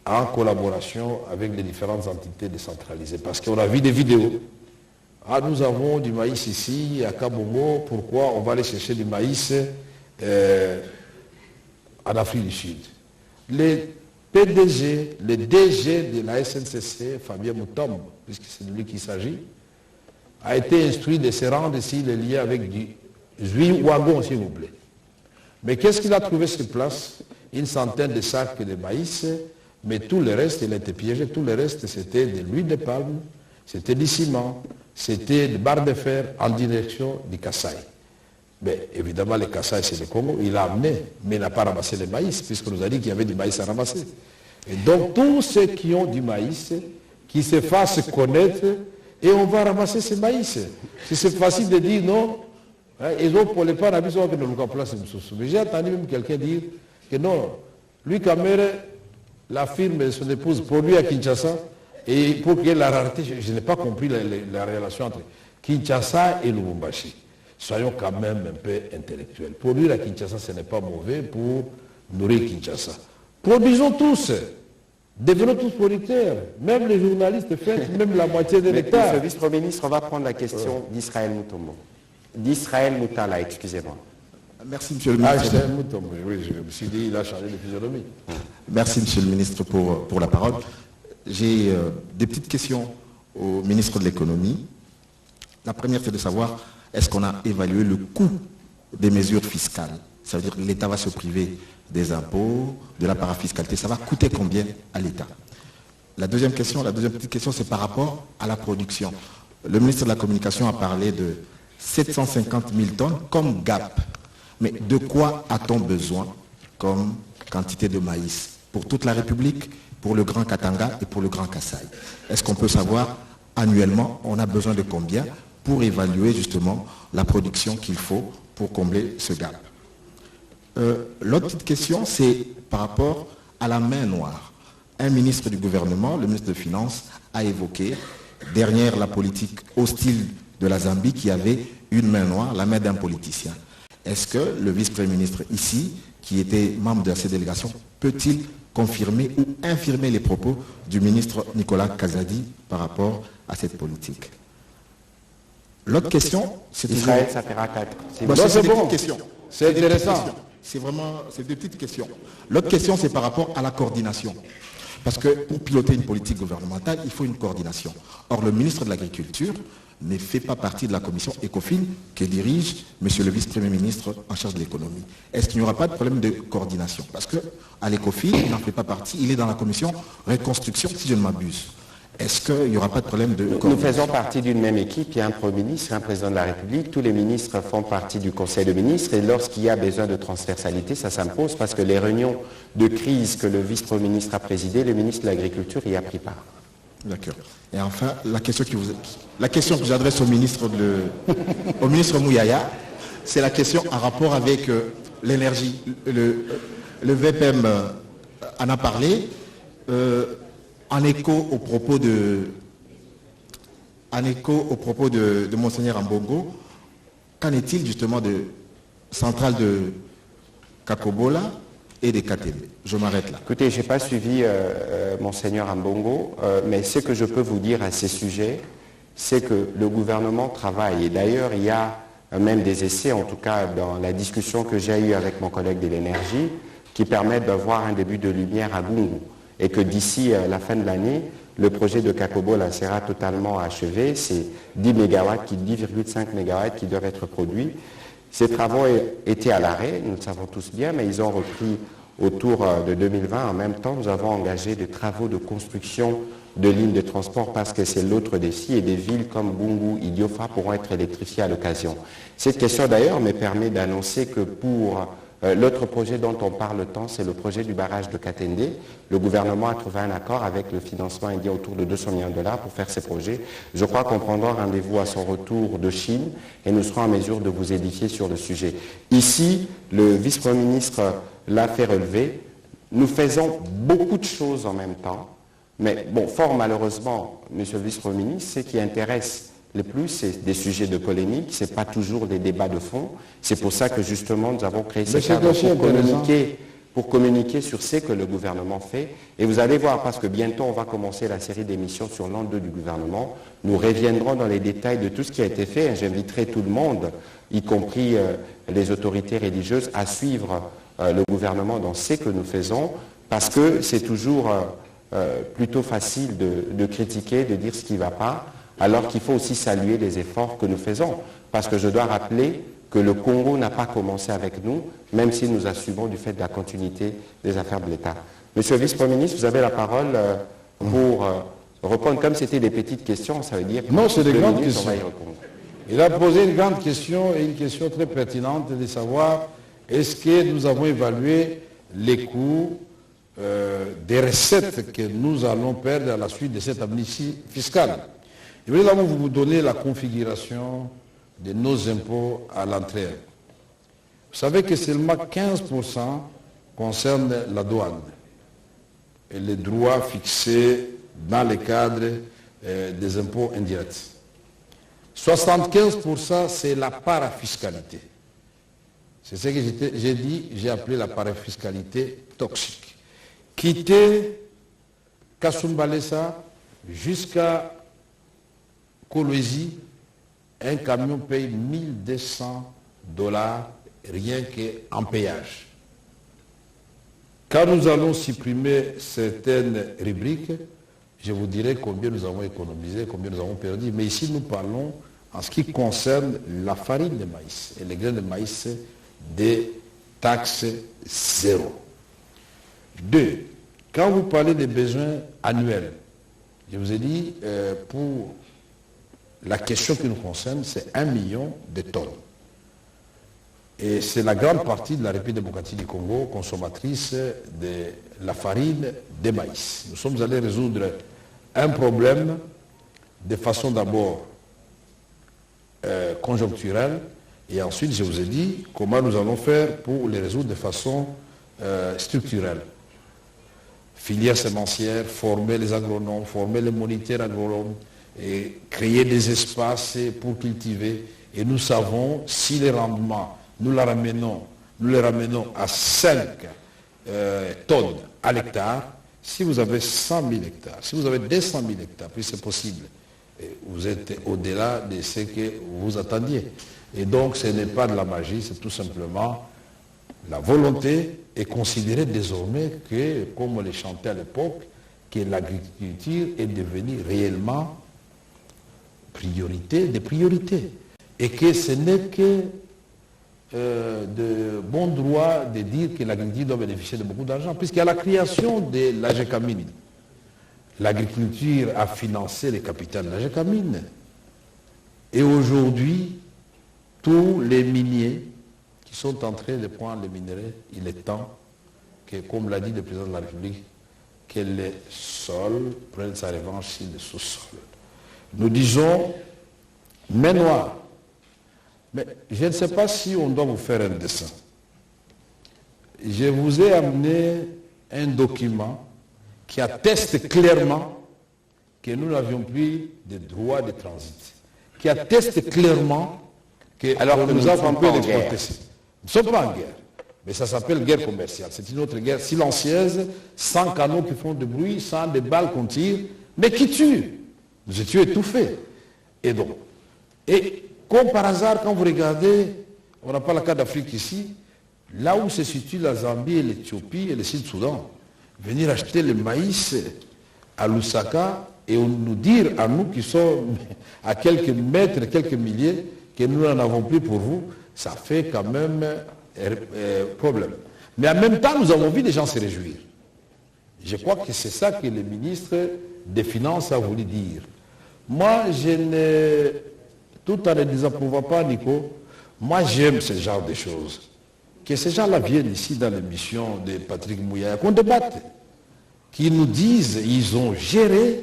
en collaboration avec les différentes entités décentralisées. Parce qu'on a vu des vidéos. Ah, nous avons du maïs ici, à Kabongo, pourquoi on va aller chercher du maïs en Afrique du Sud? Les PDG, le DG de la SNCC, Fabien Moutombe, puisque c'est de lui qu'il s'agit, a été instruit de se rendre ici, les liens avec du wagon, s'il vous plaît. Mais qu'est-ce qu'il a trouvé sur place? Une centaine de sacs de maïs, mais tout le reste, il a été piégé. Tout le reste, c'était de l'huile de palme, c'était du ciment, c'était des barres de fer en direction du Kasaï. Mais évidemment, le Kasaï, c'est le Congo, il l'a amené, mais il n'a pas ramassé le maïs, puisqu'on nous a dit qu'il y avait du maïs à ramasser. Et donc, tous ceux qui ont du maïs, qui se fassent connaître, et on va ramasser ce maïs. C'est facile de dire non, ils ont pour les pas que nous place. Mais j'ai entendu même quelqu'un dire que non, lui, Kamere, la firme de son épouse produit à Kinshasa, et pour qu'il y ait la rareté, je n'ai pas compris la relation entre Kinshasa et Lubumbashi. Soyons quand même un peu intellectuels. Produire à Kinshasa, ce n'est pas mauvais pour nourrir Kinshasa. Produisons tous. Devenons tous producteurs. Même les journalistes font même la moitié des hectares. Monsieur le vice-premier ministre, on va prendre la question d'Israël Moutombo. D'Israël Moutala, excusez-moi. Merci, monsieur le ministre. Israël Moutombo, oui, je me suis dit, il a changé de physionomie. Merci, monsieur le ministre, pour la parole. J'ai des petites questions au ministre de l'économie. La première, c'est de savoir, est-ce qu'on a évalué le coût des mesures fiscales? Ça veut dire que l'État va se priver des impôts, de la parafiscalité. Ça va coûter combien à l'État? La deuxième petite question, c'est par rapport à la production. Le ministre de la Communication a parlé de 750 000 tonnes comme gap. Mais de quoi a-t-on besoin comme quantité de maïs? Pour toute la République pour le Grand Katanga et pour le Grand Kasaï. Est-ce qu'on peut savoir annuellement, on a besoin de combien pour évaluer justement la production qu'il faut pour combler ce gap? L'autre petite question, c'est par rapport à la main noire. Un ministre du gouvernement, le ministre des Finances, a évoqué, derrière la politique hostile de la Zambie, qu'il y avait une main noire, la main d'un politicien. Est-ce que le vice-premier ministre ici, qui était membre de cette délégation, peut-il confirmer ou infirmer les propos du ministre Nicolas Kazadi par rapport à cette politique? L'autre question, c'est Israël, ça fera 4. C'est bon. C'est intéressant. C'est des petites questions. L'autre question, c'est par rapport à la coordination. Parce que pour piloter une politique gouvernementale, il faut une coordination. Or, le ministre de l'Agriculture ne fait pas partie de la commission ECOFIN que dirige monsieur le vice-premier ministre en charge de l'économie. Est-ce qu'il n'y aura pas de problème de coordination? Parce qu'à l'ECOFIN, il n'en fait pas partie, il est dans la commission reconstruction, si je ne m'abuse. Est-ce qu'il n'y aura pas de problème de coordination? Nous faisons partie d'une même équipe, il y a un Premier ministre, un Président de la République, tous les ministres font partie du Conseil de ministres et lorsqu'il y a besoin de transversalité, ça s'impose parce que les réunions de crise que le vice-premier ministre a présidées, le ministre de l'Agriculture y a pris part. D'accord. Et enfin, la question que j'adresse au ministre au ministre Mouyaya, c'est la question en rapport avec l'énergie. Le VPM en a parlé. En écho au propos de Monseigneur Ambongo, qu'en est-il justement de centrale de Kakobola et des KTB? Je m'arrête là. Écoutez, je n'ai pas suivi Monseigneur Ambongo, mais ce que je peux vous dire à ces sujets, c'est que le gouvernement travaille. Et d'ailleurs, il y a même des essais, en tout cas dans la discussion que j'ai eue avec mon collègue de l'énergie, qui permettent d'avoir un début de lumière à Gungu. Et que d'ici la fin de l'année, le projet de Kakobola sera totalement achevé. C'est 10,5 MW qui doivent être produits. Ces travaux étaient à l'arrêt, nous le savons tous bien, mais ils ont repris autour de 2020. En même temps, nous avons engagé des travaux de construction de lignes de transport parce que c'est l'autre défi et des villes comme Gungu, Idiofa pourront être électrifiées à l'occasion. Cette question d'ailleurs me permet d'annoncer que pour l'autre projet dont on parle tant, c'est le projet du barrage de Katende. Le gouvernement a trouvé un accord avec le financement indien autour de 200 millions de dollars pour faire ces projets. Je crois qu'on prendra rendez-vous à son retour de Chine et nous serons en mesure de vous édifier sur le sujet. Ici, le vice-premier ministre l'a fait relever. Nous faisons beaucoup de choses en même temps. Mais bon, fort malheureusement, monsieur le vice-premier ministre, ce qui intéresse le plus, c'est des sujets de polémique, ce n'est pas toujours des débats de fond. C'est pour ça que justement nous avons créé ce cadre pour communiquer sur ce que le gouvernement fait. Et vous allez voir, parce que bientôt on va commencer la série d'émissions sur l'an 2 du gouvernement, nous reviendrons dans les détails de tout ce qui a été fait. J'inviterai tout le monde, y compris les autorités religieuses, à suivre le gouvernement dans ce que nous faisons, parce que c'est toujours plutôt facile de critiquer, de dire ce qui ne va pas, alors qu'il faut aussi saluer les efforts que nous faisons. Parce que je dois rappeler que le Congo n'a pas commencé avec nous, même si nous assumons du fait de la continuité des affaires de l'État. Monsieur le vice-premier ministre, vous avez la parole pour répondre. Comme c'était des petites questions, ça veut dire que non, c'est des grandes questions. On va y répondre. Il a posé une grande question et une question très pertinente de savoir est-ce que nous avons évalué les coûts des recettes que nous allons perdre à la suite de cette amnistie fiscale. Je vais d'abord vous donner la configuration de nos impôts à l'entrée. Vous savez que seulement 15% concernent la douane et les droits fixés dans le cadre des impôts indirects. 75% c'est la parafiscalité. C'est ce que j'ai dit, j'ai appelé la parafiscalité toxique. Quitter Kasumbalesa jusqu'à Kolwezi, un camion paye $1200 rien qu'en péage. Quand nous allons supprimer certaines rubriques, je vous dirai combien nous avons économisé, combien nous avons perdu. Mais ici, nous parlons en ce qui concerne la farine de maïs et les graines de maïs des taxes zéro. 2. Quand vous parlez des besoins annuels, je vous ai dit, pour la question qui nous concerne, c'est 1 million de tonnes. Et c'est la grande partie de la République démocratique du Congo consommatrice de la farine de maïs. Nous sommes allés résoudre un problème de façon d'abord conjoncturelle, et ensuite je vous ai dit comment nous allons faire pour les résoudre de façon structurelle. Filière sémencière, former les agronomes, former les moniteurs agronomes, et créer des espaces pour cultiver. Et nous savons si les rendements, nous les ramenons à 5 tonnes à l'hectare. Si vous avez 100 000 hectares, si vous avez 200 000 hectares, puis c'est possible, vous êtes au-delà de ce que vous attendiez. Et donc ce n'est pas de la magie, c'est tout simplement la volonté est considérée désormais que, comme on le chantait à l'époque, que l'agriculture est devenue réellement priorité des priorités. Et que ce n'est que de bon droit de dire que l'agriculture doit bénéficier de beaucoup d'argent, puisqu'il y a la création de l'AGECAMINE. L'agriculture a financé les capitales de l'AGECAMINE. Et aujourd'hui, tous les miniers qui sont en train de prendre les minerais, il est temps que, comme l'a dit le président de la République, que les sols prennent sa revanche sur le sous-sol. Nous disons main noire. Mais je ne sais pas si on doit vous faire un dessin. Je vous ai amené un document qui atteste clairement que nous n'avions plus de droit de transit. Qui atteste clairement que alors que nous avons pas en guerre. Nous ne sommes pas en guerre. Mais ça s'appelle guerre commerciale. C'est une autre guerre silencieuse, sans canons qui font de bruit, sans des balles qu'on tire, mais qui tuent. Nous étions étouffés. Et donc, et comme par hasard, quand vous regardez, on n'a pas la carte d'Afrique ici, là où se situent la Zambie et l'Éthiopie et le Sud-Soudan, venir acheter le maïs à Lusaka et nous dire à nous qui sommes à quelques mètres, quelques milliers, que nous n'en avons plus pour vous, ça fait quand même problème. Mais en même temps, nous avons vu les gens se réjouir. Je crois que c'est ça que le ministre des Finances a voulu dire. Moi, je ne... Tout en ne désapprouvant pas, Nico, moi j'aime ce genre de choses. Que ces gens-là viennent ici dans l'émission de Patrick Mouya, qu'on débatte. Qu'ils nous disent, ils ont géré,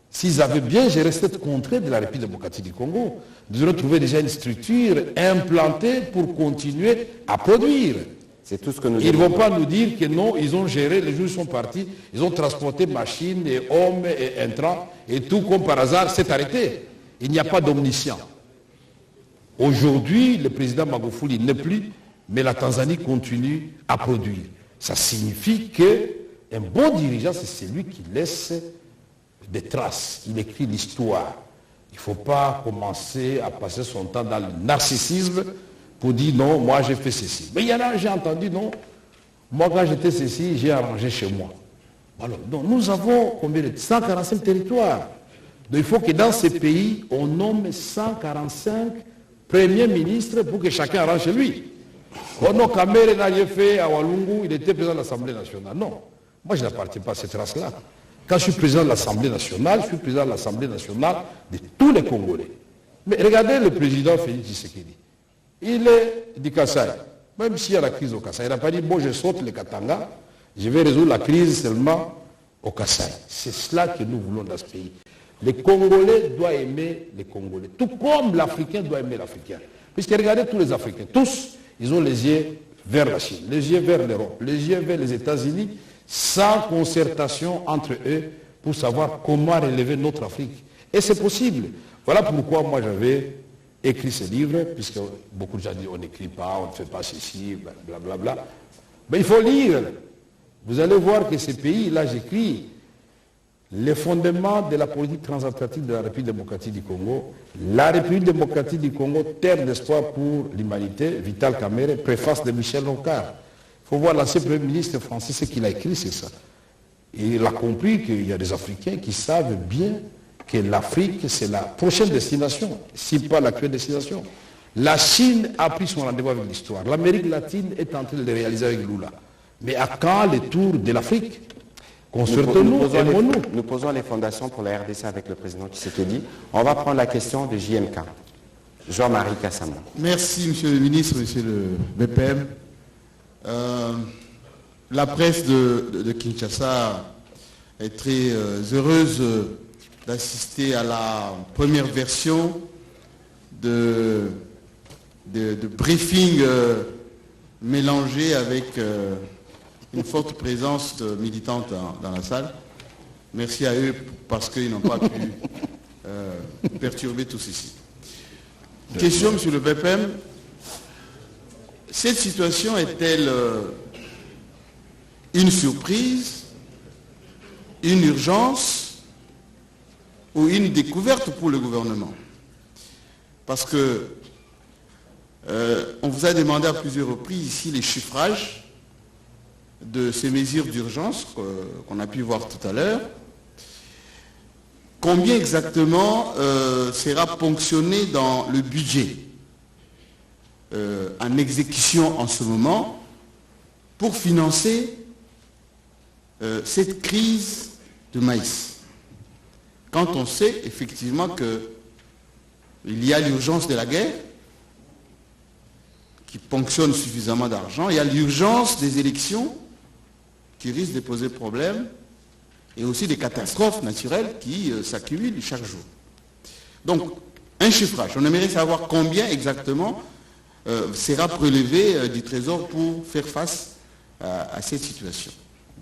s'ils avaient bien géré cette contrée de la République démocratique du Congo, nous aurions trouvé déjà une structure implantée pour continuer à produire. C'est tout ce que nous Ils ne vont pas nous dire que non, ils ont géré, les jours sont partis, ils ont transporté machines et hommes et intrants, et tout comme par hasard s'est arrêté. Il n'y a pas d'omniscient. Aujourd'hui, le président Magufuli n'est plus, mais la Tanzanie continue à produire. Ça signifie qu'un bon dirigeant, c'est celui qui laisse des traces. Il écrit l'histoire. Il ne faut pas commencer à passer son temps dans le narcissisme pour dire non, moi j'ai fait ceci. Mais il y en a, j'ai entendu non, moi quand j'étais ceci, j'ai arrangé chez moi. Alors, donc, nous avons combien de 145 territoires. Donc il faut que dans ces pays, on nomme 145 premiers ministres pour que chacun arrange chez lui. Ono Kamere n'a rien fait à Walungu, il était président de l'Assemblée nationale. Non, moi je n'appartiens pas à cette race-là. Quand je suis président de l'Assemblée nationale, je suis président de l'Assemblée nationale de tous les Congolais. Mais regardez le président Félix Tshisekedi. Il est du Kasaï. Même s'il y a la crise au Kasaï, il n'a pas dit, bon, je saute le Katanga, je vais résoudre la crise seulement au Kasaï. C'est cela que nous voulons dans ce pays. Les Congolais doivent aimer les Congolais, tout comme l'Africain doit aimer l'Africain. Puisque regardez tous les Africains, tous, ils ont les yeux vers la Chine, les yeux vers l'Europe, les yeux vers les États-Unis, sans concertation entre eux pour savoir comment relever notre Afrique. Et c'est possible. Voilà pourquoi moi j'avais écrit ce livre, puisque beaucoup de gens disent on n'écrit pas, on ne fait pas ceci, blablabla. Mais il faut lire. Vous allez voir que ces pays, là j'écris, les fondements de la politique transatlantique de la République démocratique du Congo, la République démocratique du Congo, terre d'espoir pour l'humanité, Vital Kamerhe, préface de Michel Rocard. Il faut voir l'ancien Premier ministre français, ce qu'il a écrit, c'est ça. Et il a compris qu'il y a des Africains qui savent bien que l'Afrique, c'est la prochaine destination, si pas l'actuelle destination. La Chine a pris son rendez-vous avec l'histoire. L'Amérique latine est en train de le réaliser avec Lula. Mais à quand le tour de l'Afrique? Concertons-nous, aimons-nous. Nous posons les fondations pour la RDC avec le président Tshisekedi. On va prendre la question de JMK. Jean-Marie Kassama. Merci, Monsieur le ministre, Monsieur le BPM. La presse de Kinshasa est très heureuse d'assister à la première version de briefing mélangé avec une forte présence militante dans la salle. Merci à eux parce qu'ils n'ont pas pu perturber tout ceci. Question, Monsieur le BPM. Cette situation est-elle une surprise, une urgence ou une découverte pour le gouvernement? Parce que on vous a demandé à plusieurs reprises ici les chiffrages de ces mesures d'urgence qu'on a pu voir tout à l'heure. Combien exactement sera ponctionné dans le budget en exécution en ce moment pour financer cette crise de maïs? Quand on sait effectivement qu'il y a l'urgence de la guerre qui ponctionne suffisamment d'argent, il y a l'urgence des élections qui risquent de poser problème, et aussi des catastrophes naturelles qui s'accumulent chaque jour. Donc, un chiffrage. On aimerait savoir combien exactement sera prélevé du Trésor pour faire face à cette situation.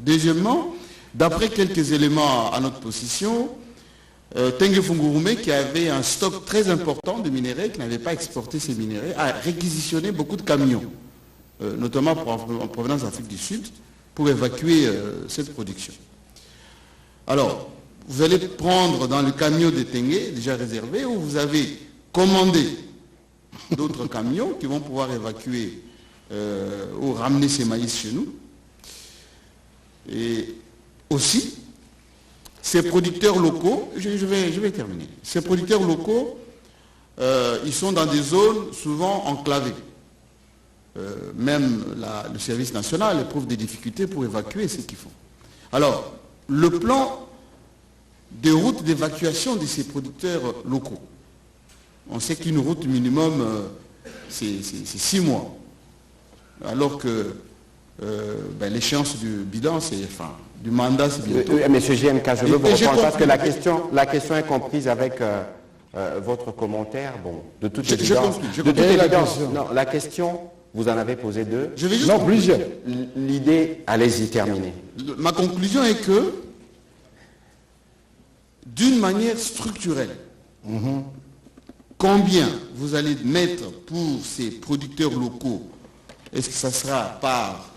Deuxièmement, d'après quelques éléments à notre possession, Tengue Fungurume, qui avait un stock très important de minerais, qui n'avait pas exporté ces minerais, a réquisitionné beaucoup de camions, notamment en provenance d'Afrique du Sud, pour évacuer cette production. Alors, vous allez prendre dans le camion de Tengue, déjà réservé, ou vous avez commandé d'autres camions qui vont pouvoir évacuer ou ramener ces maïs chez nous. Et aussi, ces producteurs locaux, je vais terminer, ces producteurs locaux, ils sont dans des zones souvent enclavées. Même le service national éprouve des difficultés pour évacuer ce qu'ils font. Alors, le plan de route d'évacuation de ces producteurs locaux, on sait qu'une route minimum, c'est 6 mois. Alors que l'échéance du bilan, du mandat, c'est bientôt. Monsieur JMK, je veux vous reprendre parce que la question est comprise avec votre commentaire. Bon, de toute évidence. Non, la question, vous en avez posé 2. Je vais juste non, plusieurs. L'idée, allez-y, terminez. Ma conclusion est que, d'une manière structurelle, combien vous allez mettre pour ces producteurs locaux? Est-ce que ça sera par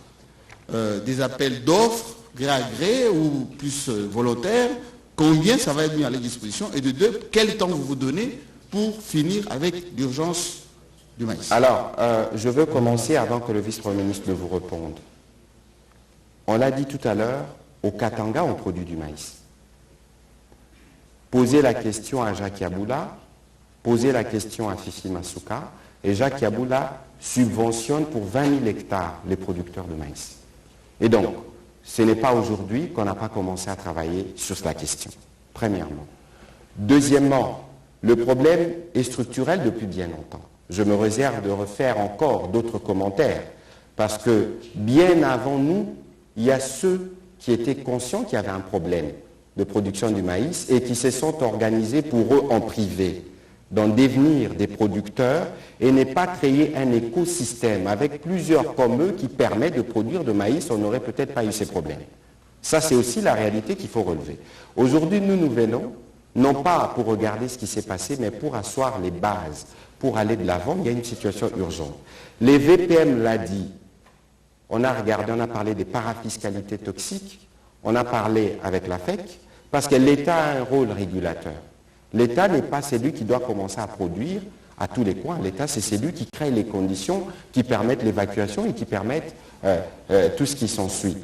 des appels d'offres, gré à gré, ou plus volontaires? Combien ça va être mis à la disposition? Et de 2, quel temps vous donnez pour finir avec l'urgence du maïs? Alors, je veux commencer avant que le vice-premier ministre ne vous réponde. On l'a dit tout à l'heure, au Katanga, on produit du maïs. Posez la question à Jacques Yaboula, posez la question à Fifi Masuka, et Jacques Yaboula subventionne pour 20 000 hectares les producteurs de maïs. Et donc, ce n'est pas aujourd'hui qu'on n'a pas commencé à travailler sur la question, premièrement. Deuxièmement, le problème est structurel depuis bien longtemps. Je me réserve de refaire encore d'autres commentaires, parce que bien avant nous, il y a ceux qui étaient conscients qu'il y avait un problème de production du maïs et qui se sont organisés pour eux en privé, d'en devenir des producteurs et n'est pas créer un écosystème avec plusieurs comme eux qui permettent de produire de maïs, on n'aurait peut-être pas eu ces problèmes. Ça, c'est aussi la réalité qu'il faut relever. Aujourd'hui, nous venons, non pas pour regarder ce qui s'est passé, mais pour asseoir les bases, pour aller de l'avant. Il y a une situation urgente. Les VPM l'a dit, on a regardé, on a parlé des parafiscalités toxiques, on a parlé avec la FEC, parce que l'État a un rôle régulateur. L'État n'est pas celui qui doit commencer à produire à tous les coins. L'État, c'est celui qui crée les conditions qui permettent l'évacuation et qui permettent tout ce qui s'ensuit.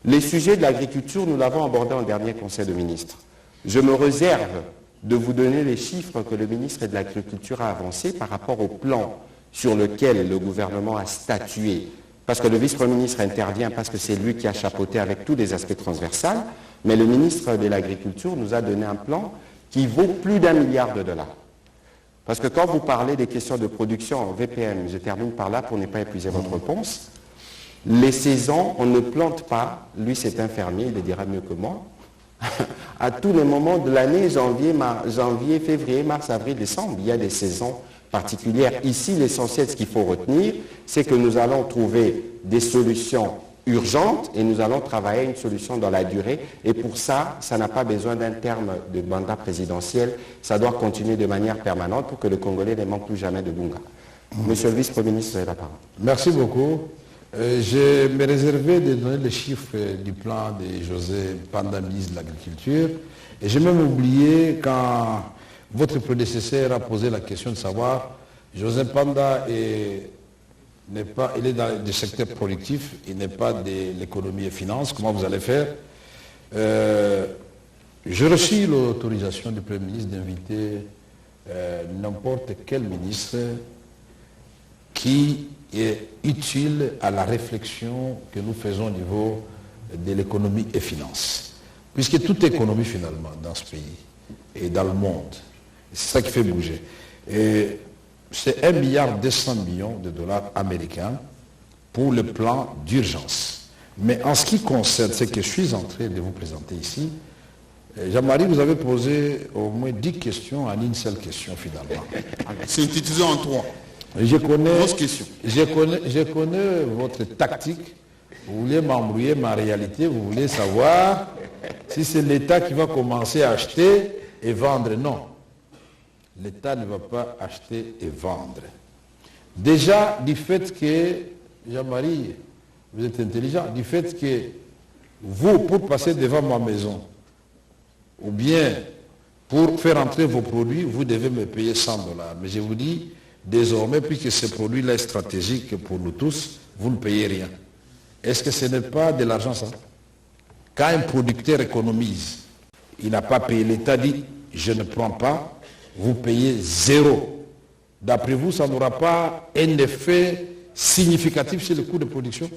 Les sujets de l'agriculture, nous l'avons abordé en dernier Conseil de ministres. Je me réserve de vous donner les chiffres que le ministre de l'Agriculture a avancés par rapport au plan sur lequel le gouvernement a statué. Parce que le vice-premier ministre intervient parce que c'est lui qui a chapeauté avec tous les aspects transversaux, mais le ministre de l'Agriculture nous a donné un plan qui vaut plus d'1 milliard de dollars. Parce que quand vous parlez des questions de production, VPM, je termine par là pour ne pas épuiser votre réponse, les saisons, on ne plante pas, lui c'est un fermier, il le dira mieux que moi, à tous les moments de l'année, janvier, février, mars, avril, décembre, il y a des saisons particulières. Ici, l'essentiel, ce qu'il faut retenir, c'est que nous allons trouver des solutions urgentes et nous allons travailler à une solution dans la durée. Et pour ça, ça n'a pas besoin d'un terme de mandat présidentiel. Ça doit continuer de manière permanente pour que le Congolais ne manque plus jamais de Bunga. Monsieur le vice-premier ministre, vous avez la parole. Merci beaucoup. Je me réservais de donner les chiffres du plan de José Panda, ministre de l'Agriculture. Et j'ai même oublié quand votre prédécesseur a posé la question de savoir, José Panda il est dans le secteur productif, il n'est pas de l'économie et finances, comment vous allez faire? J'ai reçu l'autorisation du Premier ministre d'inviter n'importe quel ministre qui est utile à la réflexion que nous faisons au niveau de l'économie et finances. Puisque toute économie finalement dans ce pays et dans le monde, c'est ça qui fait bouger. Et c'est 1,2 milliard de dollars américains pour le plan d'urgence. Mais en ce qui concerne ce que je suis en train de vous présenter ici, Jean-Marie, vous avez posé au moins 10 questions en une seule question finalement. C'est utilisé en 3. Je connais votre tactique. Vous voulez m'embrouiller, mais en réalité, vous voulez savoir si c'est l'État qui va commencer à acheter et vendre. Non. L'État ne va pas acheter et vendre. Déjà, du fait que, Jean-Marie, vous êtes intelligent, du fait que vous, pour passer devant ma maison, ou bien pour faire entrer vos produits, vous devez me payer 100 $. Mais je vous dis, désormais, puisque ce produit-là est stratégique pour nous tous, vous ne payez rien. Est-ce que ce n'est pas de l'argent, ça? Quand un producteur économise, il n'a pas payé, l'État dit, je ne prends pas, vous payez 0. D'après vous, ça n'aura pas un effet significatif sur le coût de production?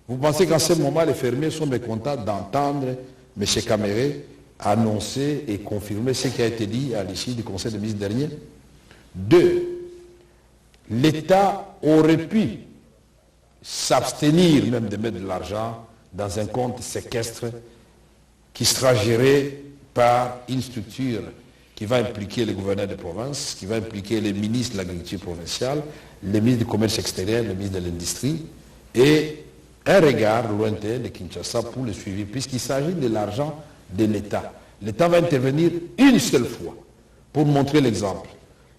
Vous pensez qu'en ce moment, les fermiers sont mécontents d'entendre M. Caméré annoncer et confirmer ce qui a été dit à l'issue du Conseil des ministres dernier? 2. L'État aurait pu s'abstenir même de mettre de l'argent dans un compte séquestre qui sera géré par une structure qui va impliquer les gouverneurs de province, qui va impliquer les ministres de l'agriculture provinciale, les ministres du commerce extérieur, les ministres de l'industrie, et un regard lointain de Kinshasa pour le suivi, puisqu'il s'agit de l'argent de l'État. L'État va intervenir une seule fois pour montrer l'exemple,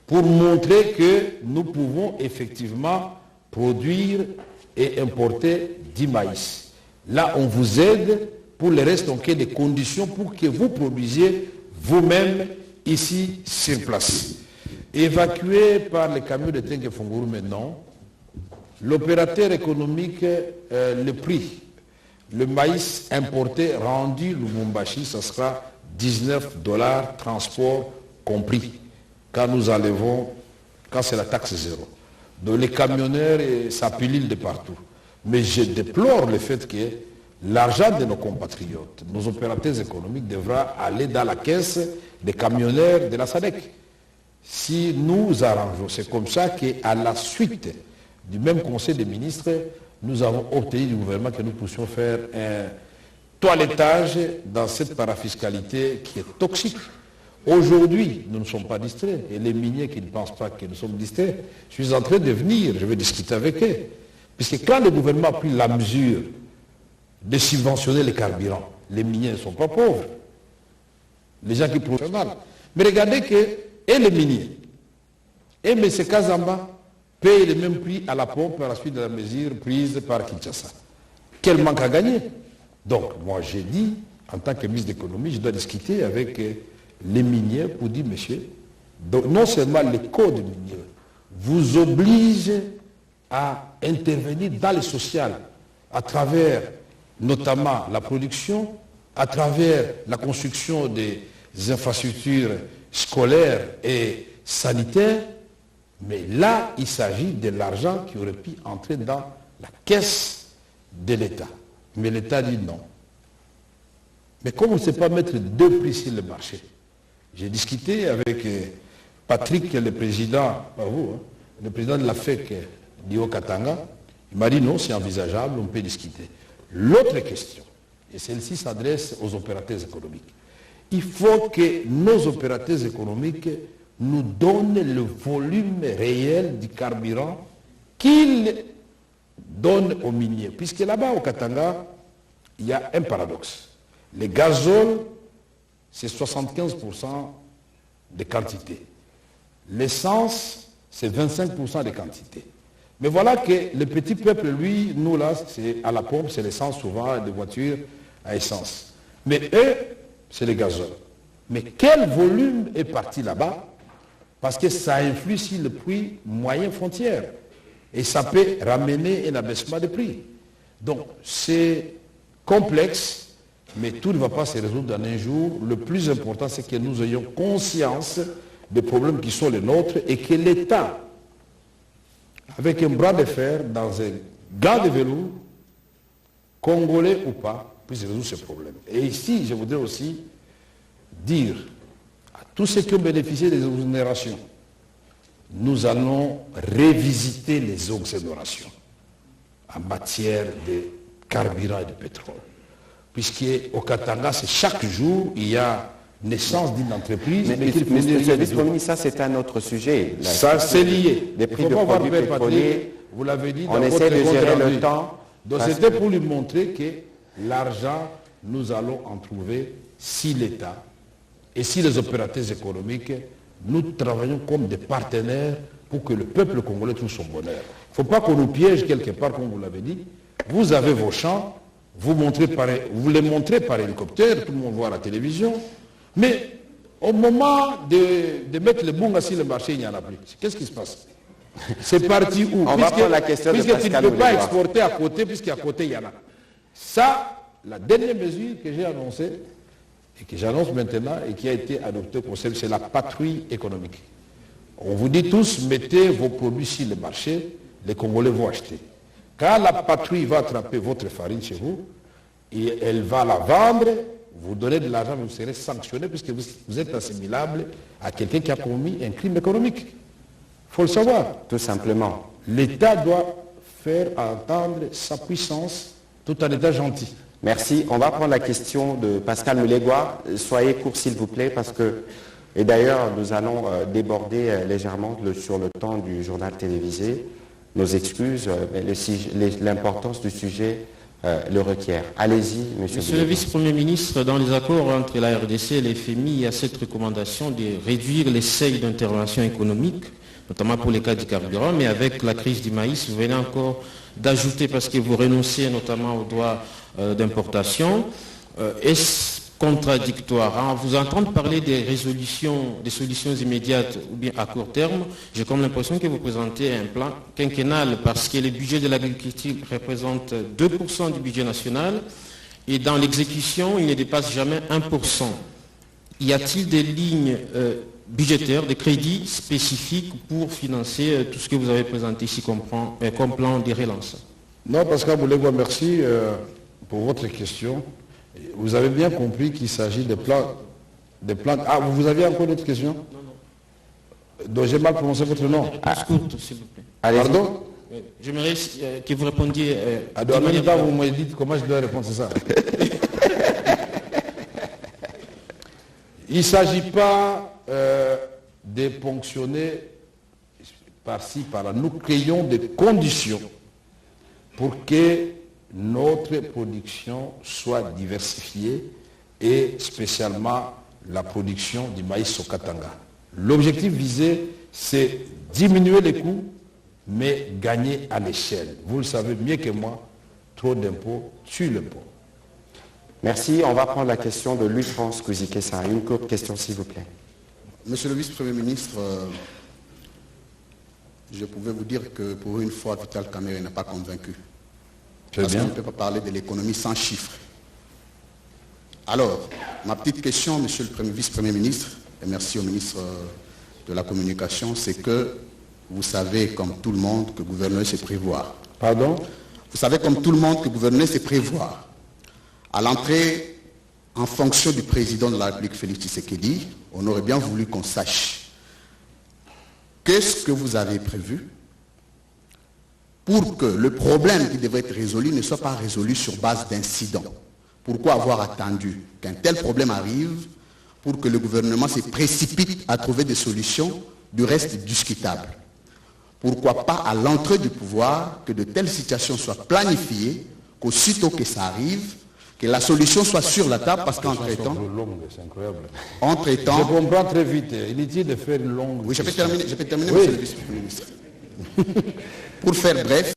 pour montrer que nous pouvons effectivement produire et importer du maïs. Là, on vous aide, pour le reste, on crée des conditions pour que vous produisiez vous-même ici sur place. Évacué par les camions de Tengue Funguru maintenant, l'opérateur économique, le prix, le maïs importé rendu Lubumbashi, ce sera 19 $, transport compris, quand nous enlevons, quand c'est la taxe zéro. Donc les camionneurs, ça pilule de partout. Mais je déplore le fait que l'argent de nos compatriotes, nos opérateurs économiques, devra aller dans la caisse des camionneurs de la SADC. Si nous arrangeons, c'est comme ça qu'à la suite du même Conseil des ministres, nous avons obtenu du gouvernement que nous puissions faire un toilettage dans cette parafiscalité qui est toxique. Aujourd'hui, nous ne sommes pas distraits. Et les miniers qui ne pensent pas que nous sommes distraits, je suis en train de venir, je vais discuter avec eux. Puisque quand le gouvernement a pris la mesure de subventionner les carburants, les miniers ne sont pas pauvres. Les gens qui produisent mal. Mais regardez que, et les miniers, et M. Kazamba paye le même prix à la pompe à la suite de la mesure prise par Kinshasa. Quel manque à gagner? Donc, moi j'ai dit, en tant que ministre de l'économie, je dois discuter avec les miniers pour dire, monsieur, donc non seulement les codes miniers vous obligent à intervenir dans le social, à travers notamment la production, à travers la construction des infrastructures scolaires et sanitaires, mais là, il s'agit de l'argent qui aurait pu entrer dans la caisse de l'État. Mais l'État dit non. Mais comme on ne sait pas mettre deux prix sur le marché, j'ai discuté avec Patrick, le président, pas vous, hein, le président de la FEC du Haut-Katanga, il m'a dit non, c'est envisageable, on peut discuter. L'autre question, et celle-ci s'adresse aux opérateurs économiques. Il faut que nos opérateurs économiques nous donnent le volume réel du carburant qu'ils donnent aux miniers. Puisque là-bas au Katanga, il y a un paradoxe. Le gazole, c'est 75% de quantité. L'essence, c'est 25% de quantité. Mais voilà que le petit peuple, lui, nous là, c'est à la pompe, c'est l'essence souvent, des voitures à essence. Mais eux, c'est le gazole. Mais quel volume est parti là-bas? Parce que ça influe sur le prix moyen frontière. Et ça peut ramener un abaissement des prix. Donc, c'est complexe, mais tout ne va pas se résoudre en un jour. Le plus important, c'est que nous ayons conscience des problèmes qui sont les nôtres et que l'État, avec un bras de fer, dans un gant de velours, congolais ou pas, puisse résoudre ces problèmes. Et ici, je voudrais aussi dire à tous ceux qui ont bénéficié des exonérations, nous allons revisiter les exonérations en matière de carburant et de pétrole. Puisqu'au Katanga, c'est chaque jour, il y a naissance d'une entreprise. Mais Monsieur le vice-premier, ça c'est un autre sujet. Ça c'est lié. Des prix de produits pétroliers, vous l'avez dit, on essaie de gérer le temps. Donc c'était pour lui montrer que l'argent, nous allons en trouver si l'État et si les opérateurs économiques, nous travaillons comme des partenaires pour que le peuple congolais trouve son bonheur. Il ne faut pas qu'on nous piège quelque part, comme vous l'avez dit. Vous avez vos champs, vous les montrez par hélicoptère, tout le monde voit à la télévision, mais au moment de mettre le bunga sur le marché, il n'y en a plus. Qu'est-ce qui se passe? C'est parti où? On va prendre la question de Pascal Puisque tu ne peux pas exporter à côté, puisqu'à côté, il y en a. Ça, la dernière mesure que j'ai annoncée, et que j'annonce maintenant, et qui a été adoptée au Conseil, c'est la patrouille économique. On vous dit tous, mettez vos produits sur le marché, les Congolais vont acheter. Quand la patrouille va attraper votre farine chez vous, et elle va la vendre, vous donnez de l'argent, vous serez sanctionné puisque vous êtes assimilable à quelqu'un qui a commis un crime économique. Il faut le savoir. Tout simplement. L'État doit faire entendre sa puissance tout en étant gentil. Merci. On va prendre la question de Pascal Mulegwa. Soyez court s'il vous plaît parce que, et d'ailleurs nous allons déborder légèrement sur le temps du journal télévisé. Nos excuses, mais l'importance du sujet le requiert. Allez-y, Monsieur le vice-premier ministre, dans les accords entre la RDC et l'FMI, il y a cette recommandation de réduire les seuils d'intervention économique, notamment pour les cas du carburant, mais avec la crise du maïs, vous venez encore d'ajouter, parce que vous renoncez notamment aux droits d'importation. Est-ce contradictoire? Vous entendre parler des solutions immédiates ou bien à court terme, j'ai comme l'impression que vous présentez un plan quinquennal parce que le budget de l'agriculture représente 2% du budget national et dans l'exécution, il ne dépasse jamais 1%. Y a-t-il des lignes budgétaires, des crédits spécifiques pour financer tout ce que vous avez présenté ici comme plan de relance? Non, Pascal Mulegwa, merci pour votre question. Vous avez bien compris qu'il s'agit de plans. Ah, vous aviez encore d'autres questions? Non. Donc j'ai mal prononcé votre nom. Courte, s'il vous plaît. Pardon? J'aimerais que vous répondiez. Vous me dites comment je dois répondre, c'est ça. Il ne s'agit pas de ponctionner par-ci, par-là. Nous créons des conditions pour que notre production soit diversifiée et spécialement la production du maïs au Katanga. L'objectif visé, c'est diminuer les coûts, mais gagner à l'échelle. Vous le savez mieux que moi, trop d'impôts tue l'impôt. Merci. On va prendre la question de Luc-France Kouzikessa. Une courte question, s'il vous plaît. Monsieur le vice-premier ministre, je pouvais vous dire que pour une fois, Vital Kamerhe n'est pas convaincu. Parce qu'on ne peut pas parler de l'économie sans chiffres. Alors, ma petite question, monsieur le vice-premier ministre, et merci au ministre de la Communication, c'est que vous savez, comme tout le monde, que gouverner, c'est prévoir. Pardon? Vous savez, comme tout le monde, que gouverner, c'est prévoir. À l'entrée en fonction du président de la République, Félix Tshisekedi, on aurait bien voulu qu'on sache qu'est-ce que vous avez prévu pour que le problème qui devrait être résolu ne soit pas résolu sur base d'incidents? Pourquoi avoir attendu qu'un tel problème arrive pour que le gouvernement se précipite à trouver des solutions du reste discutables? Pourquoi pas à l'entrée du pouvoir que de telles situations soient planifiées, qu'aussitôt que ça arrive, que la solution soit sur la table, parce qu'entre-temps... C'est incroyable. Entre-temps... Je comprends très vite. Inutile de faire une longue... Oui, je peux terminer, oui. monsieur le vice-ministre. Pour faire bref,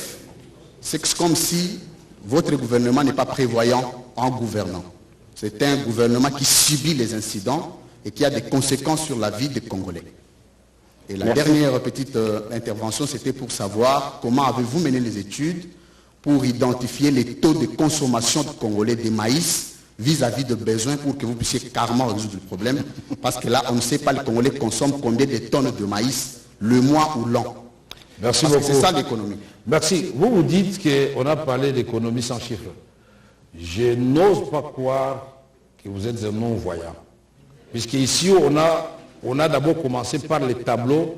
c'est comme si votre gouvernement n'est pas prévoyant en gouvernant. C'est un gouvernement qui subit les incidents et qui a des conséquences sur la vie des Congolais. Et la dernière petite intervention, c'était pour savoir comment avez-vous mené les études pour identifier les taux de consommation de Congolais de maïs vis-à-vis de besoins pour que vous puissiez carrément résoudre le problème. Parce que là, on ne sait pas les Congolais consomment combien de tonnes de maïs le mois ou l'an. Merci Parce beaucoup. que c'est ça l'économie. Merci. Vous vous dites qu'on a parlé d'économie sans chiffres. Je n'ose pas croire que vous êtes un non-voyant. Puisqu'ici, on a d'abord commencé par les tableaux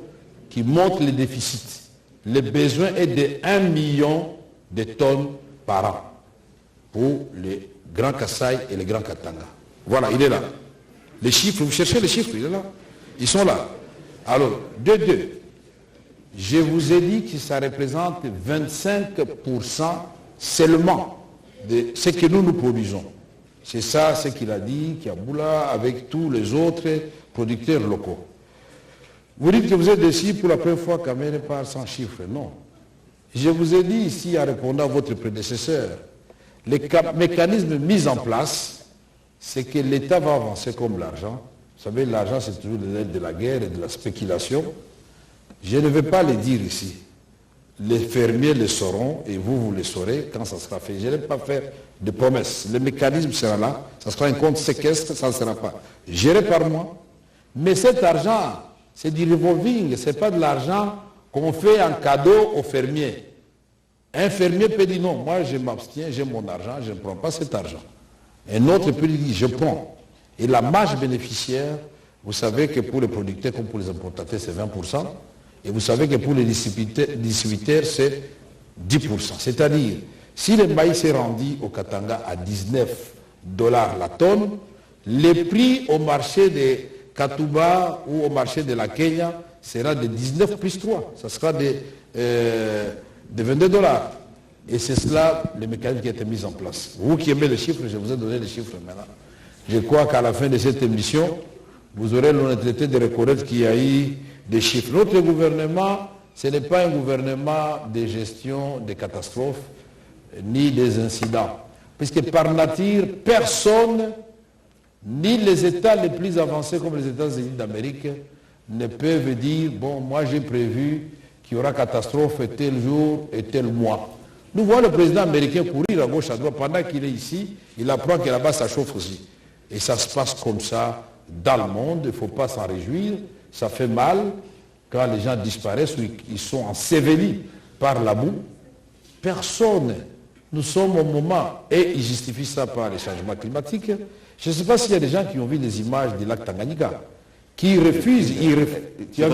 qui montrent les déficits. Le besoin est de 1 million de tonnes par an pour les Grands Kasaï et les Grands Katanga. Voilà, il est là. Les chiffres, vous cherchez les chiffres, il est là. Ils sont là. Alors, je vous ai dit que ça représente 25% seulement de ce que nous produisons. C'est ça ce qu'il a dit, Kiaboula, avec tous les autres producteurs locaux. Vous dites que vous êtes ici pour la première fois quand même pas sans chiffres. Non. Je vous ai dit ici, en répondant à votre prédécesseur, les mécanismes mis en place, c'est que l'État va avancer comme l'argent. Vous savez, l'argent, c'est toujours de la guerre et de la spéculation. Je ne vais pas le dire ici. Les fermiers le sauront et vous le saurez quand ça sera fait. Je ne vais pas faire de promesses. Le mécanisme sera là. Ça sera un compte séquestre, ça ne sera pas géré par moi. Mais cet argent, c'est du revolving. Ce n'est pas de l'argent qu'on fait en cadeau aux fermiers. Un fermier peut dire non, moi je m'abstiens, j'ai mon argent, je ne prends pas cet argent. Un autre peut dire je prends. Et la marge bénéficiaire, vous savez que pour les producteurs comme pour les importateurs, c'est 20%. Et vous savez que pour les distributeurs, c'est 10%. C'est-à-dire, si le maïs est rendu au Katanga à $19 la tonne, le prix au marché de Katuba ou au marché de la Kenya sera de 19 plus 3. Ça sera de $22. Et c'est cela le mécanisme qui a été mis en place. Vous qui aimez les chiffres, je vous ai donné les chiffres maintenant. Je crois qu'à la fin de cette émission, vous aurez l'honnêteté de reconnaître qu'il y a eu des chiffres. Notre gouvernement, ce n'est pas un gouvernement de gestion des catastrophes ni des incidents. Puisque par nature, personne, ni les États les plus avancés comme les États-Unis d'Amérique, ne peuvent dire, bon, moi j'ai prévu qu'il y aura catastrophe tel jour et tel mois. Nous voyons le président américain courir à gauche, à droite, pendant qu'il est ici, il apprend que là-bas ça chauffe aussi. Et ça se passe comme ça dans le monde, il ne faut pas s'en réjouir. Ça fait mal quand les gens disparaissent ou ils sont ensevelis par la boue. Personne. Nous sommes au moment, et ils justifient ça par les changements climatiques. Je ne sais pas s'il y a des gens qui ont vu les images du lac Tanganyika, qui refusent, qui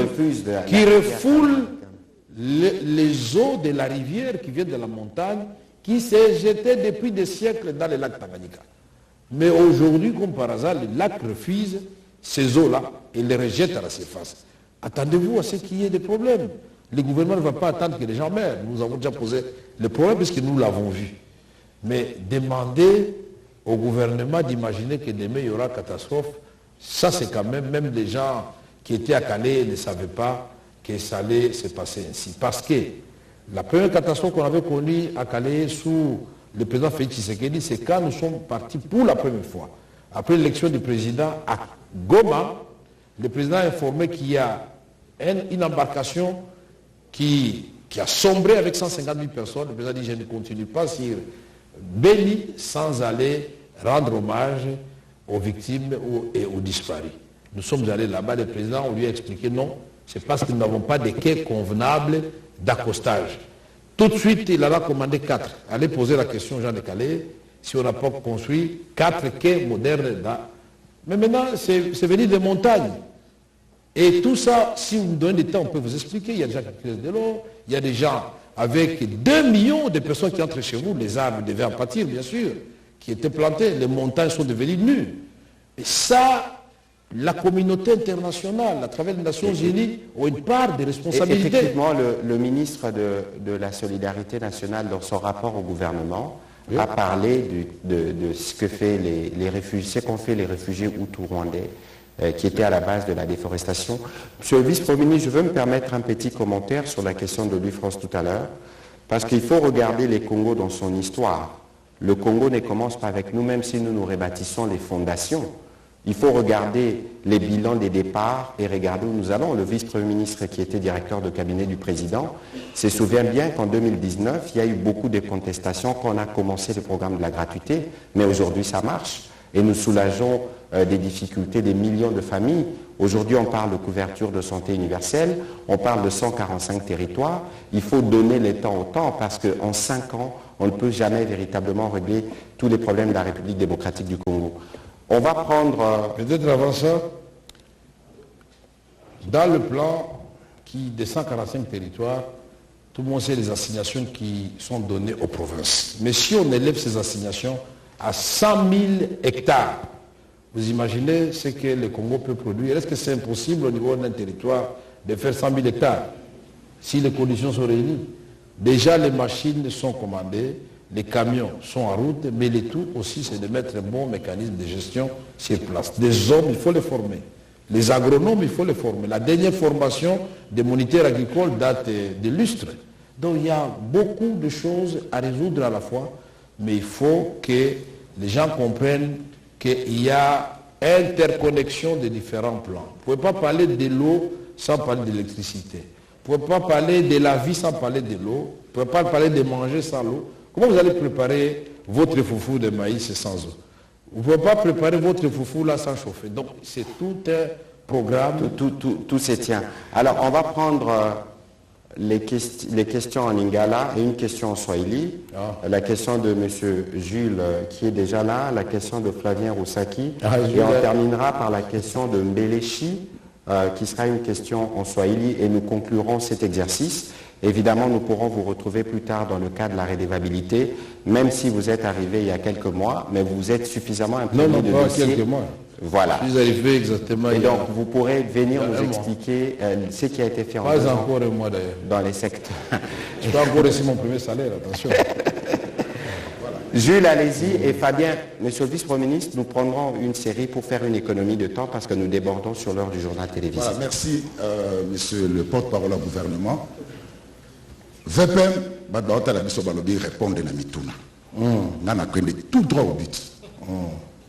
refoulent les eaux de la rivière qui viennent de la montagne, qui s'est jetée depuis des siècles dans le lac Tanganyika. Mais aujourd'hui, comme par hasard, le lac refuse ces eaux-là et les rejette à la surface. Attendez-vous à ce qu'il y ait des problèmes. Le gouvernement ne va pas attendre que les gens meurent. Nous avons déjà posé le problème puisque nous l'avons vu. Mais demander au gouvernement d'imaginer que demain il y aura catastrophe, ça c'est quand même les gens qui étaient à Calais ne savaient pas que ça allait se passer ainsi. Parce que la première catastrophe qu'on avait connue à Calais sous le président Félix Tshisekedi, c'est quand nous sommes partis pour la première fois. Après l'élection du président à Goma, le président a informé qu'il y a une embarcation qui a sombré avec 150 000 personnes. Le président a dit je ne continue pas sur Beni sans aller rendre hommage aux victimes et aux disparus. Nous sommes allés là-bas, le président, on lui a expliqué non, c'est parce que nous n'avons pas de quai convenable d'accostage. Tout de suite, il a commandé 4. Allez poser la question aux gens de Calais, si on n'a pas construit 4 quais modernes. Mais maintenant, c'est venu des montagnes. Et tout ça, si vous me donnez du temps, on peut vous expliquer. Il y a des gens qui utilisent de l'eau, il y a des gens avec 2 millions de personnes qui entrent chez vous, les arbres devaient en pâtir, bien sûr, qui étaient plantés, les montagnes sont devenues nues. Et ça, la communauté internationale, à travers les Nations Unies, ont une part de responsabilité. Effectivement, le ministre de la Solidarité nationale, dans son rapport au gouvernement, a parlé de ce que fait les réfugiés, ce qu'ont fait les réfugiés hutus-rwandais, qui étaient à la base de la déforestation. Monsieur le vice-premier ministre, je veux me permettre un petit commentaire sur la question de l'UFROS tout à l'heure, parce qu'il faut regarder les Congos dans son histoire. Le Congo ne commence pas avec nous, même si nous rebâtissons les fondations. Il faut regarder les bilans des départs et regarder où nous allons. Le vice-premier ministre qui était directeur de cabinet du président se souvient bien qu'en 2019, il y a eu beaucoup de contestations quand on a commencé le programme de la gratuité, mais aujourd'hui ça marche et nous soulageons des difficultés des millions de familles. Aujourd'hui on parle de couverture de santé universelle, on parle de 145 territoires. Il faut donner le temps au temps parce qu'en 5 ans, on ne peut jamais véritablement régler tous les problèmes de la République démocratique du Congo. On va prendre... Peut-être avant ça, dans le plan des 145 territoires, tout le monde sait les assignations qui sont données aux provinces. Mais si on élève ces assignations à 100 000 hectares, vous imaginez ce que le Congo peut produire? Est-ce que c'est impossible au niveau d'un territoire de faire 100 000 hectares si les conditions sont réunies? Déjà, les machines sont commandées, les camions sont en route, mais le tout aussi, c'est de mettre un bon mécanisme de gestion sur place. Des hommes, il faut les former. Les agronomes, il faut les former. La dernière formation des moniteurs agricoles date de lustres. Donc il y a beaucoup de choses à résoudre à la fois, mais il faut que les gens comprennent qu'il y a interconnexion des différents plans. Vous ne pouvez pas parler de l'eau sans parler de l'électricité. Vous ne pouvez pas parler de la vie sans parler de l'eau. Vous ne pouvez pas parler de manger sans l'eau. Comment vous allez préparer votre foufou de maïs sans eau? Vous ne pouvez pas préparer votre foufou là sans chauffer. Donc c'est tout un programme. Tout se tient. Alors on va prendre les questions en lingala et une question en swahili. La question de M. Jules qui est déjà là, la question de Flavien Roussaki. Et on terminera par la question de Mbelechi qui sera une question en swahili et nous conclurons cet exercice. Évidemment, nous pourrons vous retrouver plus tard dans le cadre de la rédévabilité, même si vous êtes arrivé il y a quelques mois, mais vous êtes suffisamment imprégné de dossier. Quelques mois. Voilà. Je suis arrivé exactement. Et donc, vous pourrez venir nous expliquer ce qui a été fait en Pas encore un mois d'ailleurs. Dans les secteurs. Je dois encore reçu mon premier salaire, attention. Jules, allez-y. Et Fabien, monsieur le vice-premier ministre, nous prendrons une série pour faire une économie de temps parce que nous débordons sur l'heure du journal télévisé. Voilà, merci, monsieur le porte-parole au gouvernement. VPM, Badbaota la biso balobi répondre na mituna. Nana kwende tout droit au but.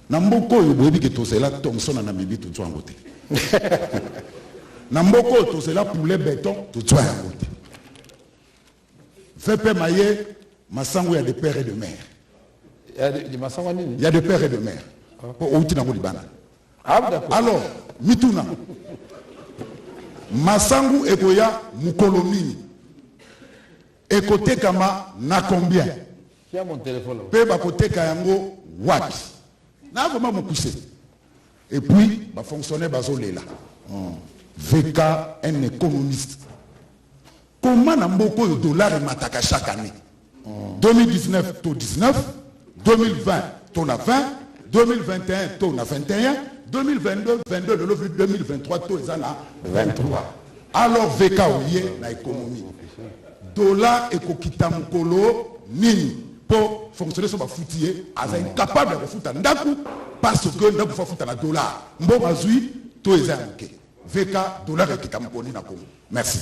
Na mboko oyo boyebi ke tozela Thomson na Namibi tozwa yango te. Na mboko oyo tozela poulet béton tozwa yango te. VPM aye masango ya de père et de mère. Il y a de père et de mère. Outi nango libana. Alors, mituna. Masango ekoya mukolomini. Ekotekama na combien? Qui a mon téléphone là? Pe koteka yango wapi? Na vraiment mokuse. Et puis ba fonctionnaire bazolela. VK un économiste. Comment na mboko le dollar mataka chaque année? 2019 taux 19, 2020 taux na 20, 2021 taux na 21, 2022 22 de 2023 taux na 23. Alors VK oye na économie. Dollar et kokita mukolo nini pour fonctionner sur ma foutier est incapable de foutre ndaku parce que ndaku faut foutre na dollar mbo mazui to ezanke VK dollar et kokita mukolo na Congo. Merci.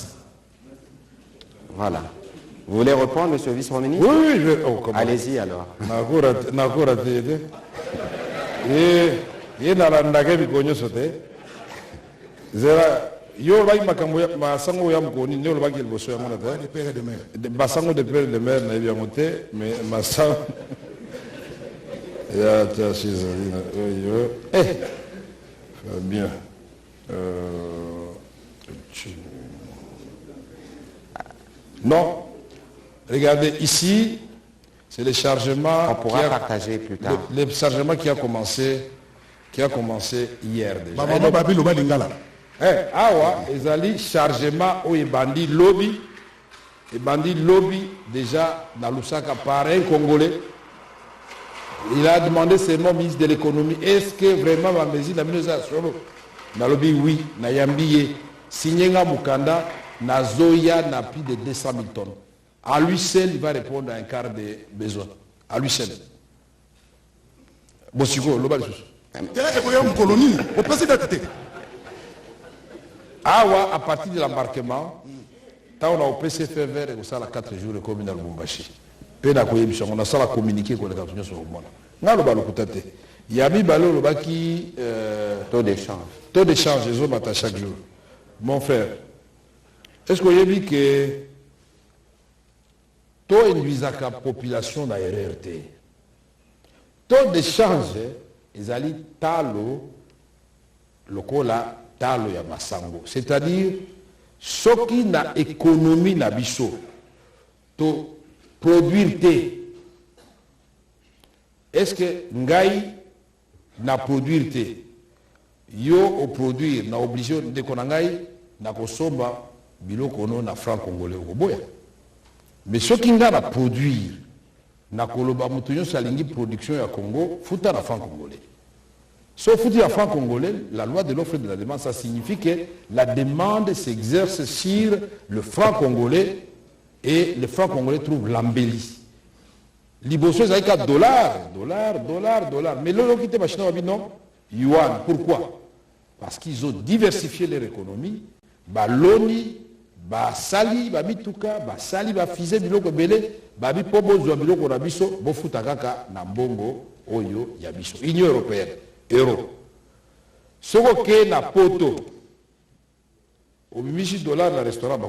Voilà. Vous voulez répondre, monsieur le vice-premier ministre? Oui, je vais. Allez-y alors. Nakura tete. Et na la ndage bikonyo sote. Zera yo baki makambo ya masango ya mkoni ne lo baki liboso ya mona ta de père et de mère basango de père et de mère na bien monté mais masango ya ta chizalina yo bien non, regardez ici c'est le chargement on pourra partager plus tard le chargement qui a commencé hier déjà. Maman babi lo balingala. Awa, ezali chargement au Ebandi Lobby. Ebandi Lobby, déjà, dans Lusaka, par un Congolais. Il a demandé seulement au ministre de l'économie, est-ce que vraiment ma mesure la mise à solo? Dans lobby, oui, na yambiye. Signéga Mukanda, na Zoya, na plus de 200 000 tonnes. À lui seul, il va répondre à un quart des besoins. À lui seul. Bosiko, l'obal sous. Awa, à partir de l'embarquement, quand on a au PCF vert, on a 4 jours de commune à Lubumbashi. On a ça communiqué avec les cantonniers sur le monde. On a le balo kutate. Il y a mis balo le baki taux d'échange. Taux d'échange, ils ont battu chaque jour. Mon frère, est-ce que vous avez dit que taux induisent la population dans RRT? Taux d'échange, ils allaient talo, le cola talo ya masango. C'est-à-dire, ce qui n'a économie na biso, to produire té. Est-ce que ngai na produire té? Yo au produire na obligé de konangai na kosomba biloko no na franc congolais au boya. Mais ce qui nga na produire na koloba mutunyo salingi production ya Congo futa na franc congolais. Sauf foutu à franc congolais, la loi de l'offre et de la demande, ça signifie que la demande s'exerce sur le franc congolais et le franc congolais trouve l'embellie. Liboso, c'est avec $, $. Mais l'euro qui était machine non, yuan. Pourquoi? Parce qu'ils ont diversifié leur économie. Ba loni, ba sali, ba mituka, ba sali, ba fizé, biloko belé, ba bi pobo zo biloko rabiso, bo futakaka na mbongo oyo yabiso. Union européenne. Euro. Ce qui na poto, au $1000 dans le restaurant, bah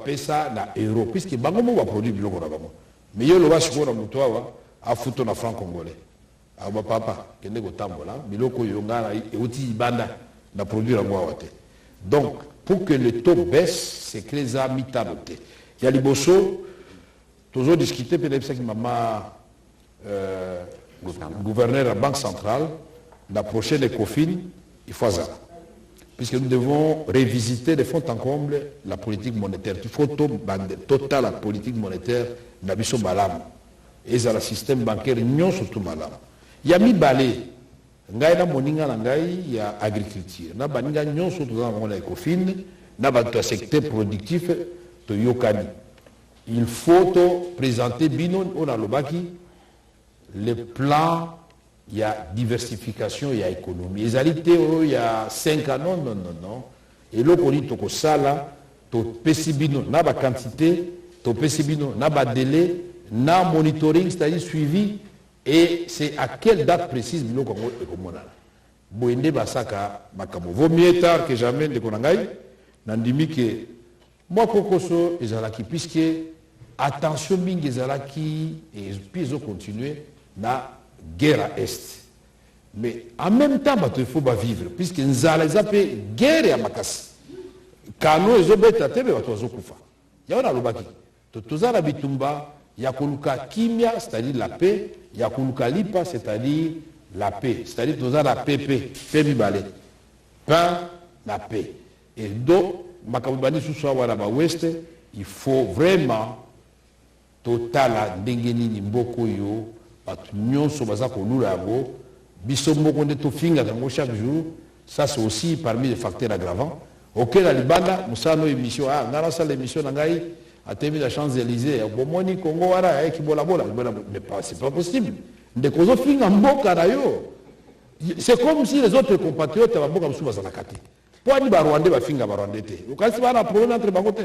pesa na euro, puisque bangomo va produire biloko na bango. Mais yo lo va chiko na mutoa a futo na franc congolais. Ah ba papa, kende ko tambola, biloko yo ngana e uti banda na produire ngo awate. Donc, pour que le taux baisse, c'est que les amis taboté. Il y a liboso, toujours discuter peut-être que maman gouverneur de la Banque centrale, la prochaine ECOFIN, il faut ça. Puisque nous devons révisiter de fond en comble la politique monétaire. Il faut total la politique monétaire d'Abisso Malam. Et ça, le système bancaire, non surtout Malam. Il y a mis balé. Il y a moninga il y a agriculture. Il y a baninga non surtout dans l'ECOFIN. Il y a un secteur productif de Yokani. Il faut présenter Bino Onalobaki. Le plan, il y a diversification, il y a économie. Les alités, il y a 5 ans, non. Et là, on dit que ça, là, to pesibino, n'a pas quantité, to pesibino, n'a pas délai, n'a monitoring, c'est-à-dire suivi, et c'est à quelle date précise, bilo comme on a. Boende basaka, makamo. Vaut mieux tard que jamais, de konangai, nandimi que, moi, kokoso, ezalaki, puisque, attention, bing, ezalaki, et puis ils ont continué, na guerre à Est. Mais en même temps, il faut vivre, puisque nous allons appeler guerre à Makasi. Quand nous avons été à terre, nous avons kufa. Il y a un lobaki. Tout ça, bitumba, il y a koluka kimia, c'est-à-dire la paix, il y a koluka lipa, c'est-à-dire la paix. C'est-à-dire tout ça, la paix, femi balé. Pain, la paix. Et donc, makabubani sous soi, ouest, il faut vraiment total ndengeni ni mboko yo. Chaque jour, ça c'est aussi parmi les facteurs aggravants. Ok, la Libanda, nous avons une émission, nous avons l'émission, nous avons la Champs-Élysées, mais c'est pas possible. C'est comme si les autres compatriotes avaient beaucoup de choses à la carte. Pourquoi les Rwandais vont faire des Rwandais? Au cas où il y a un problème entre les Bangote,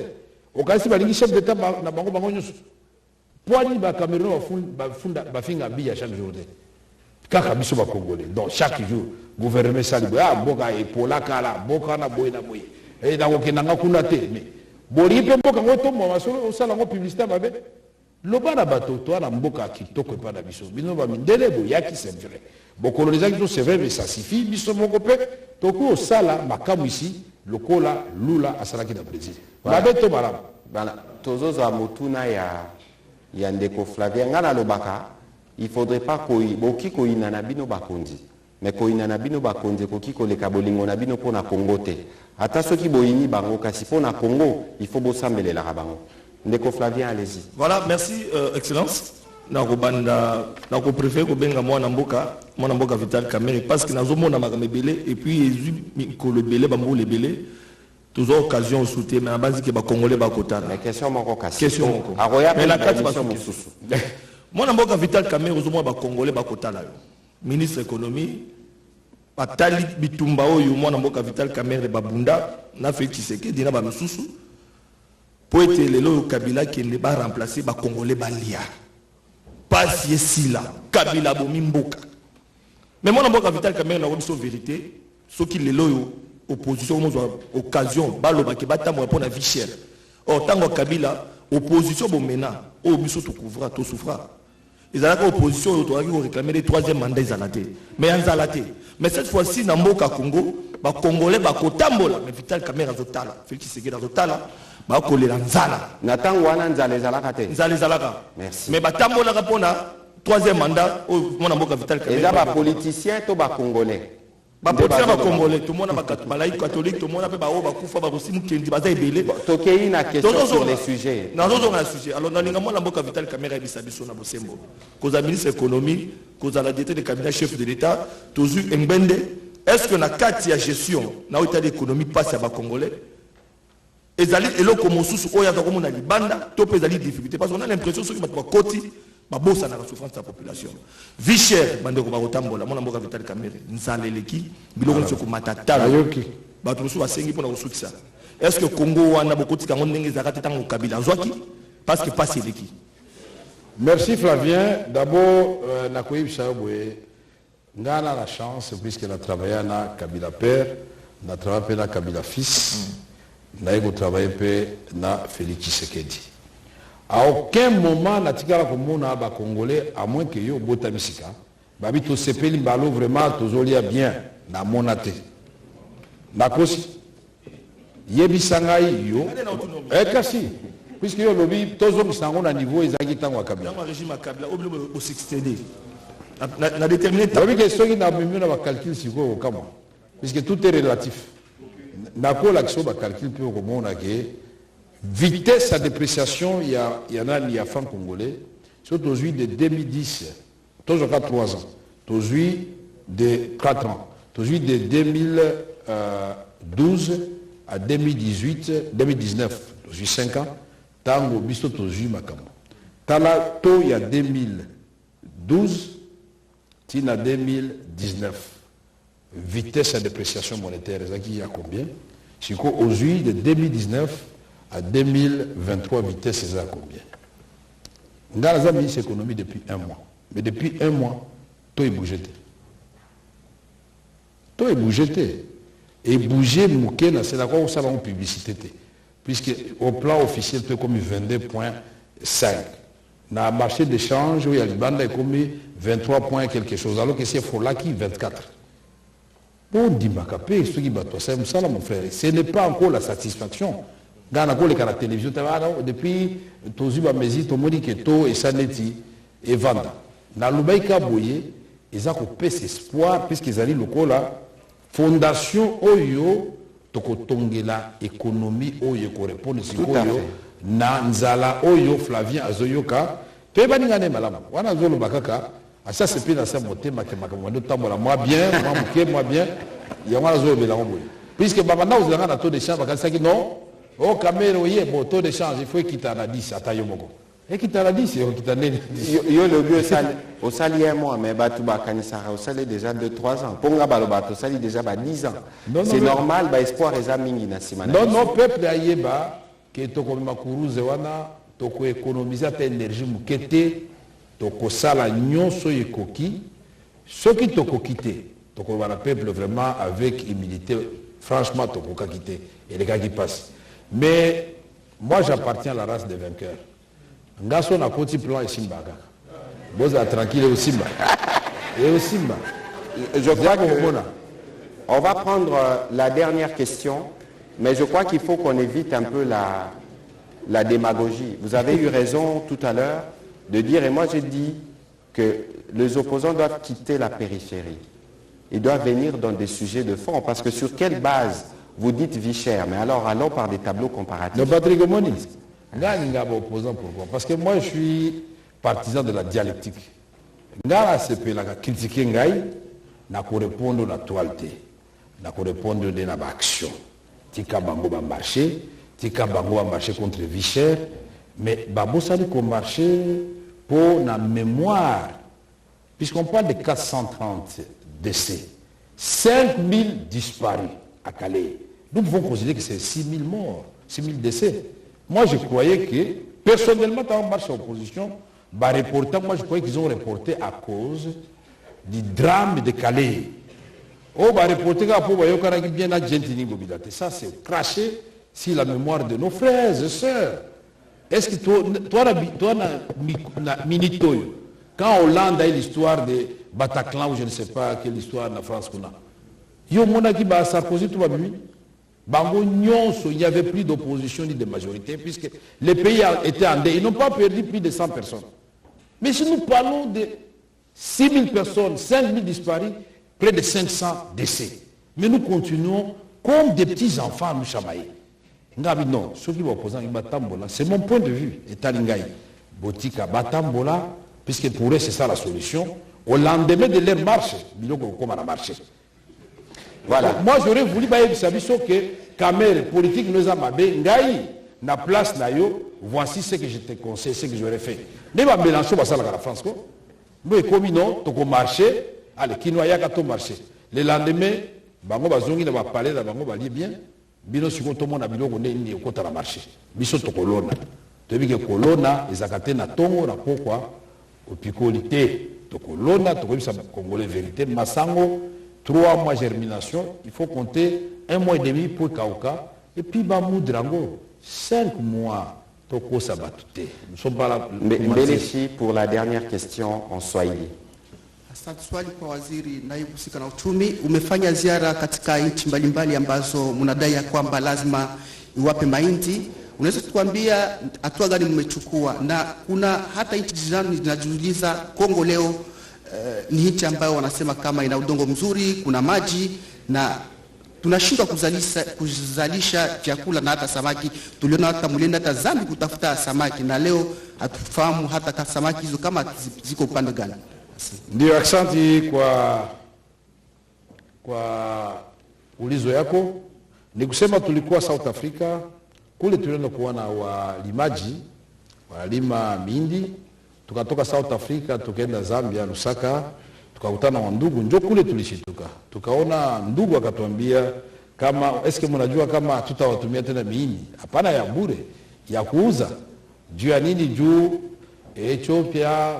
au cas où il y a un chef d'État, Poani ba Cameroun ba finga biya chaque jour. Kaka biso ba Congolais. Donc chaque jour, gouvernement salibo boka e pola kala, boka na boy na boy. Et na okenanga kuna te. Mais bori pe boka ngoto mo masolo osala ngo publicité babe. Loba na bato to na mboka kitoko pa na biso. Bino ba mindele bo yaki c'est vrai. Bo colonisation c'est vrai mais ça suffit biso moko pe toko osala makamu ici lokola lula asalaki na Brésil. Babe to maram. Bana tozo za motuna ya ndeko Flavien ngana lobaka il faudrait pas boki koina na bino bakonzi mais koina na bino bakonze koki koleka bolingo na bino pona Congo te. Ata soki boyini bango kasi pona Congo, il faut bosambelela bango. Ndeko Flavien, allez-y. Voilà, merci Excellence. Nako préféré ko benga mwana mboka Vital Kamerhe parce que nazo mona makame belé et puis yezu ko le belé bambo le belé toujours occasion souter mais na base ke ba congolais ba kota. Mais question moko kasi. Question moko. Mais la carte ba susu. Mwana mboka Vital Kamerhe ozo mona ba congolais ba kota la yo. Ministre économie batali bitumba oyo mwana mboka Vital Kamerhe babunda na Félix Tshisekedi na ba mususu po ete lelo Kabila qui ne ba remplacer ba congolais ba lia. Pas si là, Kabila bomi mboka. Mais moi, je Vital Kamerhe, on a une vérité. Ce qui est loyaux, opposition, occasion, baloba qui bat pour la vie chère. Or, tant que Kabila, opposition, bon maintenant, au biso tout couvra, tout souffra. Ils ont l'opposition, ils ont réclamé le troisième mandat, ils ont laté. Mais ils ont laté. Mais cette fois-ci, dans le Congo, les Congolais, ils ont tambola. Mais Vital Kamerhe, ils ont tala. Félix Tshisekedi, ils ont tala. Nathan wana nzale zalaka te. Nzale zalaka. Merci. Mais batambola rapona troisième mandat au mona mboka Vital Kamerhe. Et là ba politicien to ba congolais. Ba politicien ba congolais, tout monde ba catholique, tout monde ba o ba kufa ba bosimu kendi baza ebele. Tokei na question sur les sujets. Na zozo na sujet. Alors na linga mona mboka Vital Kamerhe bisa biso na bosembo. Koza ministre économie, koza la directeur de cabinet chef de l'état, tozu Mbende, est-ce que na kati ya gestion na état d'économie passe à ba congolais? Ezali eloko mosusu oya ka komona libanda to pezali difficulté parce qu'on a l'impression que bato bakoti babosa na souffrance de la population. Vie chère bandeko bakotambola mona mboka Vital Kamerhe nzaleleki biloko nso ko matata yoki bato mosusu basengi pona kosukisa. Est-ce que Congo wana bokoti kango ndenge zakati tango Kabila zwaki parce que passe eleki. Merci Flavien. D'abord nakoyi bisabwe ngana la chance puisque na travaillé na Kabila père, na travaillé na Kabila fils. Naïgo travaille na Félix Tshisekedi. À aucun moment natikala komona ba congolais à moins que yo bota misika. Babi to sepeli mbalo vraiment tozolia bien na monate. Nakosi yebisangai yo kasi puisque yo lobi tozo misango na niveau ezaki tango Kabila. Dans le régime Kabila au 60D. Na déterminé babi que soki na mimi na ba calcul siko kama puisque tout est relatif. Nako l'action ba calcul peu comme on a que vitesse à dépréciation il y en a ni à franc congolais surtout aujourd'hui de 2010 toujours 3 ans aujourd'hui de 4 ans aujourd'hui de 2012 à 2018 2019 aujourd'hui 5 ans tango biso aujourd'hui makamo tala to il y a 2012 tina 2019 vitesse à dépréciation monétaire, il y a combien? Aujourd'hui, de 2019 à 2023, vitesse, c'est à combien? Nous avons mis cette économie depuis 1 mois. Mais depuis 1 mois, tout est bougé. Tout est bougé. Et bouger, c'est la quoi ça va en publicité. Puisque au plan officiel, c'est comme 22,5. Dans le marché d'échange, il y a le bande comme 23 points quelque chose. Alors que c'est Folaki, 24. Bon, dit Makapé, ce qui bat ça, mon frère. Ce n'est pas encore la satisfaction. Dans la télévision, depuis Tozuba Mezi, Tomoni Keto et Saneti et Vanda. Dans le Baïka Boye, ils ont coupé espoir, puisqu'ils ont dit le là, fondation Oyo, Toko Tongela, économie Oyo, qui répond à Oyo, Nanzala Oyo, Flavien Azoyoka, Pebaningane Malam, Wana Zolo Bakaka. Ça c'est plus dans ce moté moi bien moi bien il y a puisque babana vous avez un taux de change non au caméra oui bon taux de change il faut quitter à 10 à Tayomoko et quitter à 10 et quitter yo le bio au sali un mois mais batu ba kanisa au sali déjà 2-3 ans ponga baloba au sali déjà 10 ans c'est normal ba espoir eza mingi na simana non peuple ayeba que to comme makuruze wana to ko économiser ta énergie mukete toko sala nyonso ekoki soki toko kité toko wana peuple vraiment avec humilité franchement toko ka kité et les gars qui passent mais moi j'appartiens à la race des vainqueurs ngaso na koti plan Simba boza tranquille au Simba et au Simba je crois que on va prendre la dernière question mais je crois qu'il faut qu'on évite un peu la démagogie. Vous avez eu raison tout à l'heure de dire, et moi j'ai dit que les opposants doivent quitter la périphérie. il doit venir dans des sujets de fond. Parce que sur quelle base vous dites vie chère? Mais alors allons par des tableaux comparatifs. Le Patrick Omoni, opposant pourquoi? Parce que moi je suis partisan de la dialectique. Ngala CP la critiquer ngai na correspondre la toileté, na correspondre de la action. Tika bango ba marché, tika bango ba marché contre vie chère, mais babo ça dit qu'on marché pour la mémoire. Puisqu'on parle de 430 décès, 5000 disparus à Calais. Nous pouvons considérer que c'est 6000 morts, 6000 décès. Moi, je croyais que, personnellement, quand on marche en opposition, moi, je croyais qu'ils ont reporté à cause du drame de Calais. Oh, reporter ça, c'est cracher sur la mémoire de nos frères et sœurs. Est-ce que toi, Minitoyo, quand Hollande a eu l'histoire de Bataclan, ou je ne sais pas quelle histoire en France qu'on a, il n'y avait plus d'opposition ni de majorité, puisque les pays étaient en deuil. Ils n'ont pas perdu plus de 100 personnes. Mais si nous parlons de 6 000 personnes, 5 000 disparus, près de 500 décès. Mais nous continuons comme des petits enfants à nous chamailler. Non, ceux qui vont opposer, c'est mon point de vue. Et Talingaï, Botika, Batambola, puisque pour eux, c'est ça la solution. Au lendemain de leur marche, ils ont marché. Voilà. Donc, moi, j'aurais voulu que Kamer, politique, nous a mabé, Ngaï, na place, voici ce que je te conseille, ce que j'aurais fait. Mais ma Mélenchon, ça la France, quoi. Nous, comme non, tu as marché, allez, qui nous a qu'à marché. Le lendemain, bango bazongi na parler da bango bali bien, bino siko to mona biloko ne ko ta marché. Biso to kolona. To bi ke kolona ezakate na tongo na pokwa opikolité to kolona to ko sa congolais vérité masango 3 mois germination, il faut compter 1 mois et demi pour kauka et puis ba moudrango 5 mois to ko sabatute. Nous sommes pas là. Mbelechi pour la dernière question en Swahili. Asante. Swali kwa waziri naibu husika na uchumi, umefanya ziara katika nchi mbalimbali ambazo mnadai ya kwamba lazima iwape mahindi. Unaweza kutuambia hatua gani mmechukua? Na kuna hata nchi jirani zinajiuliza, Kongo leo ni nchi ambayo wanasema kama ina udongo mzuri, kuna maji na tunashindwa kuzalisha chakula na hata samaki. Tuliona hata mlienda hata Zambia kutafuta samaki na leo hatufahamu hata samaki hizo kama ziko upande gani. Ndio, asante kwa ulizo yako. Ni kusema tulikuwa South Africa, kule tulienda kuona walimaji wanalima mindi. Tukatoka South Africa tukaenda Zambia Lusaka, tukakutana na ndugu, njoo kule tulishituka. Tukaona ndugu akatuambia kama eske mnajua kama tutawatumia tena mindi? Hapana, ya bure, ya kuuza. Juu ya nini? Juu Ethiopia,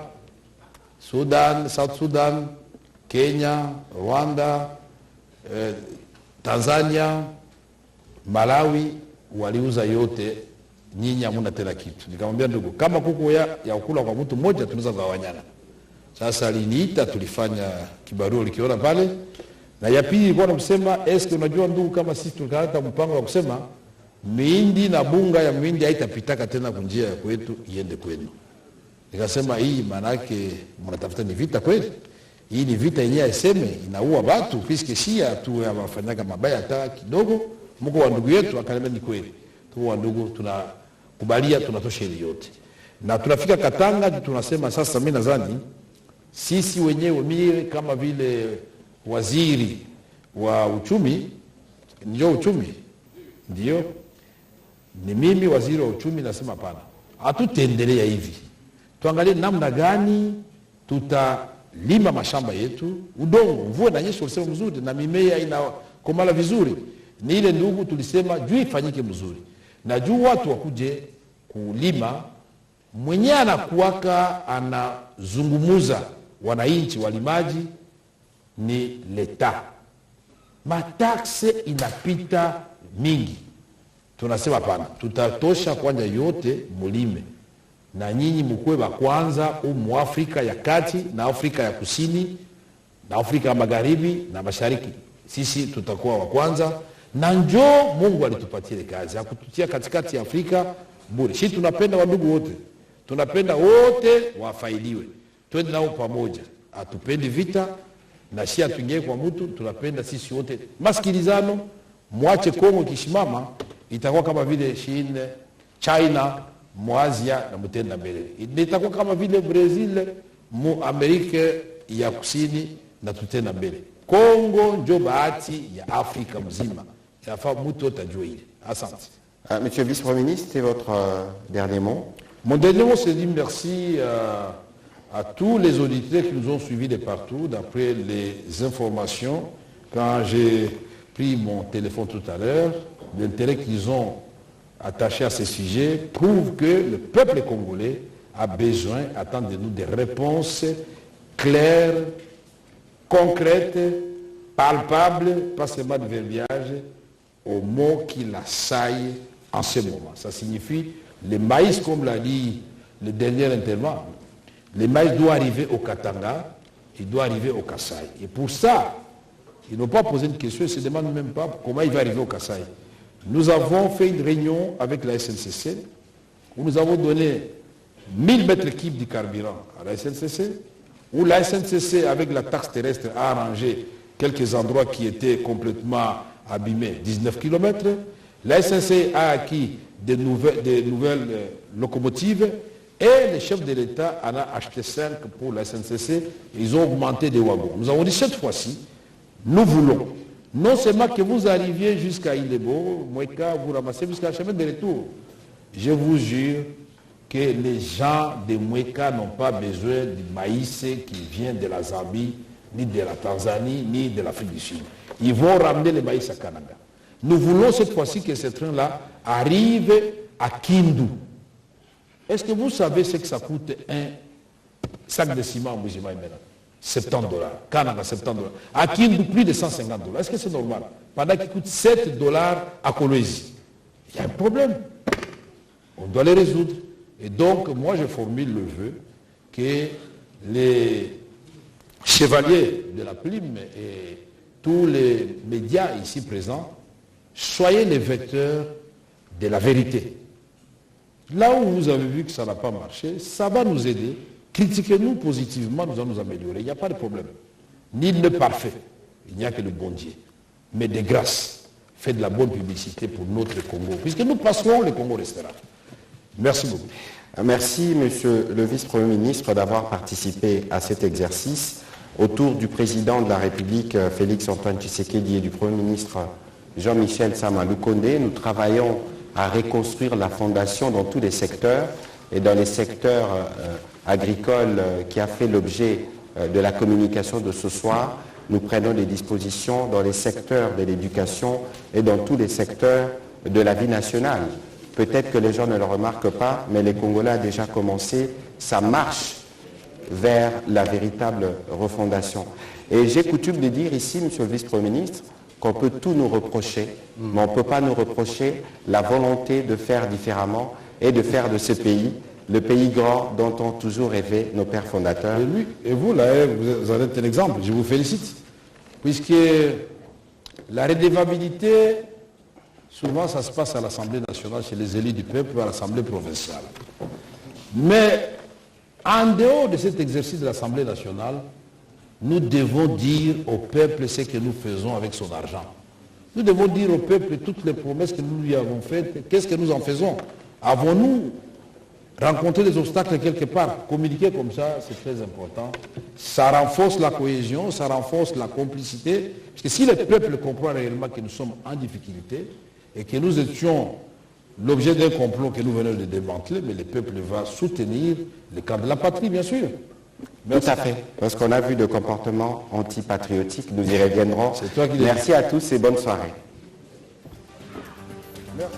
Sudan, South Sudan, Kenya, Rwanda, Tanzania, Malawi waliuza yote, nyinyi hamuna tena kitu. Nikamwambia ndugu, kama kuku ya ukula kwa mtu mmoja tunaweza kugawanyana. Sasa aliniita, tulifanya kibarua likiona pale. Na ya pili ilikuwa namsema, eske unajua ndugu, kama sisi tukaleta mpango wa kusema mihindi na bunga ya mihindi haitapitaka tena kunjia ya kwetu iende kwenu. Nikasema hii manake mnatafuta ni vita kweli? Hii ni vita yenyewe iseme inaua watu, piske shia tu ya wafanyaga mabaya hata kidogo. Mko wa ndugu yetu akaniambia ni kweli. Tu wa ndugu tunakubalia, tunatosha ile yote. Na tunafika Katanga tunasema sasa, mimi nadhani sisi wenyewe, mimi kama vile waziri wa uchumi, ndio uchumi ndio ni mimi waziri wa uchumi, nasema hapana, hatutendelea hivi. Tuangalie namna gani tutalima mashamba yetu, udongo, mvua na nyesha ulisema mzuri na mimea inakomala vizuri. Ni ile ndugu tulisema juu ifanyike mzuri. Na juu watu wakuje kulima, mwenye anakuwaka anazungumuza wananchi walimaji ni leta. Matakse inapita mingi. Tunasema hapana, tutatosha kwanja yote mulime. Na nyinyi mkue wa kwanza mu Afrika ya kati na Afrika ya kusini na Afrika ya magharibi na mashariki. Sisi tutakuwa wa kwanza, na njoo Mungu alitupatia kazi ya kututia katikati ya Afrika bure. Sisi tunapenda wandugu wote. Tunapenda wote wafaidiwe. Twende nao pamoja. Hatupendi vita, na si atungie kwa mtu tunapenda sisi wote masikilizano. Mwache Kongo kishimama itakuwa kama vile China Muazia na mtenda mbele, itakuwa kama vile Brazil mu Amerika ya kusini na tutenda mbele. Kongo ndio bahati ya Afrika mzima, yafaa mtu atajua ile. Asante. Monsieur le vice-premier ministre, c'est votre dernier mot. Mon dernier mot, c'est de dire merci à tous les auditeurs qui nous ont suivis de partout. D'après les informations, quand j'ai pris mon téléphone tout à l'heure, l'intérêt qu'ils ont attaché à ce sujet prouve que le peuple congolais a besoin, attend de nous des réponses claires, concrètes, palpables, pas seulement de verbiage, aux mots qui l'assaillent en ce moment. Ça signifie le maïs, comme l'a dit le dernier intervenant, le maïs doit arriver au Katanga, il doit arriver au Kasaï. Et pour ça, ils n'ont pas posé une question, ils ne se demandent même pas comment il va arriver au Kasaï. Nous avons fait une réunion avec la SNCC, où nous avons donné 1000 mètres cubes de carburant à la SNCC, où la SNCC, avec la taxe terrestre, a arrangé quelques endroits qui étaient complètement abîmés, 19 km. La SNCC a acquis des nouvelles locomotives et le chef de l'État en a acheté 5 pour la SNCC. Ils ont augmenté des wagons. Nous avons dit cette fois-ci, nous voulons non seulement que vous arriviez jusqu'à Ilebo, Moueka, vous ramassez jusqu'à la chemin de retour. Je vous jure que les gens de Moueka n'ont pas besoin du maïs qui vient de la Zambie, ni de la Tanzanie, ni de l'Afrique du Sud. Ils vont ramener le maïs à Canada. Nous voulons cette fois-ci que ce train-là arrive à Kindu. Est-ce que vous savez ce que ça coûte un sac de ciment en Moujimaï maintenant? 70 $. Canada, 70 $. À Kindu, plus de 150 $. Est-ce que c'est normal? Pendant qu'il coûte 7 $ à Kolwezi. Il y a un problème. On doit le résoudre. Et donc, moi, je formule le vœu que les chevaliers de la plume et tous les médias ici présents, soyez les vecteurs de la vérité. Là où vous avez vu que ça n'a pas marché, ça va nous aider. Critiquez-nous positivement, nous allons nous améliorer. Il n'y a pas de problème. Nul n'est parfait. Il n'y a que le bon Dieu. Mais de grâce, faites de la bonne publicité pour notre Congo. Puisque nous passerons, le Congo restera. Merci beaucoup. Merci, Monsieur le Vice-Premier ministre, d'avoir participé à cet exercice. Autour du président de la République, Félix-Antoine Tshisekedi, et du Premier ministre Jean-Michel Sama Lukonde, nous travaillons à reconstruire la fondation dans tous les secteurs et dans les secteurs agricoles qui a fait l'objet de la communication de ce soir. Nous prenons des dispositions dans les secteurs de l'éducation et dans tous les secteurs de la vie nationale. Peut-être que les gens ne le remarquent pas, mais les Congolais ont déjà commencé sa marche vers la véritable refondation. Et j'ai coutume de dire ici, Monsieur le Vice-Premier ministre, qu'on peut tout nous reprocher, mais on ne peut pas nous reprocher la volonté de faire différemment et de faire de ce pays le pays grand dont ont toujours rêvé nos pères fondateurs. Et vous, là, vous en êtes un exemple, je vous félicite. Puisque la redevabilité, souvent ça se passe à l'Assemblée nationale, chez les élus du peuple, ou à l'Assemblée provinciale. Mais en dehors de cet exercice de l'Assemblée nationale, nous devons dire au peuple ce que nous faisons avec son argent. Nous devons dire au peuple toutes les promesses que nous lui avons faites, qu'est-ce que nous en faisons. Avons-nous rencontré des obstacles quelque part? Communiquer comme ça, c'est très important. Ça renforce la cohésion, ça renforce la complicité. Parce que si le peuple comprend réellement que nous sommes en difficulté et que nous étions l'objet d'un complot que nous venons de démanteler, mais le peuple va soutenir le camp de la patrie, bien sûr. Merci. Tout à fait. Parce qu'on a vu de comportements antipatriotiques, nous y reviendrons. Merci à tous et bonne soirée. Merci.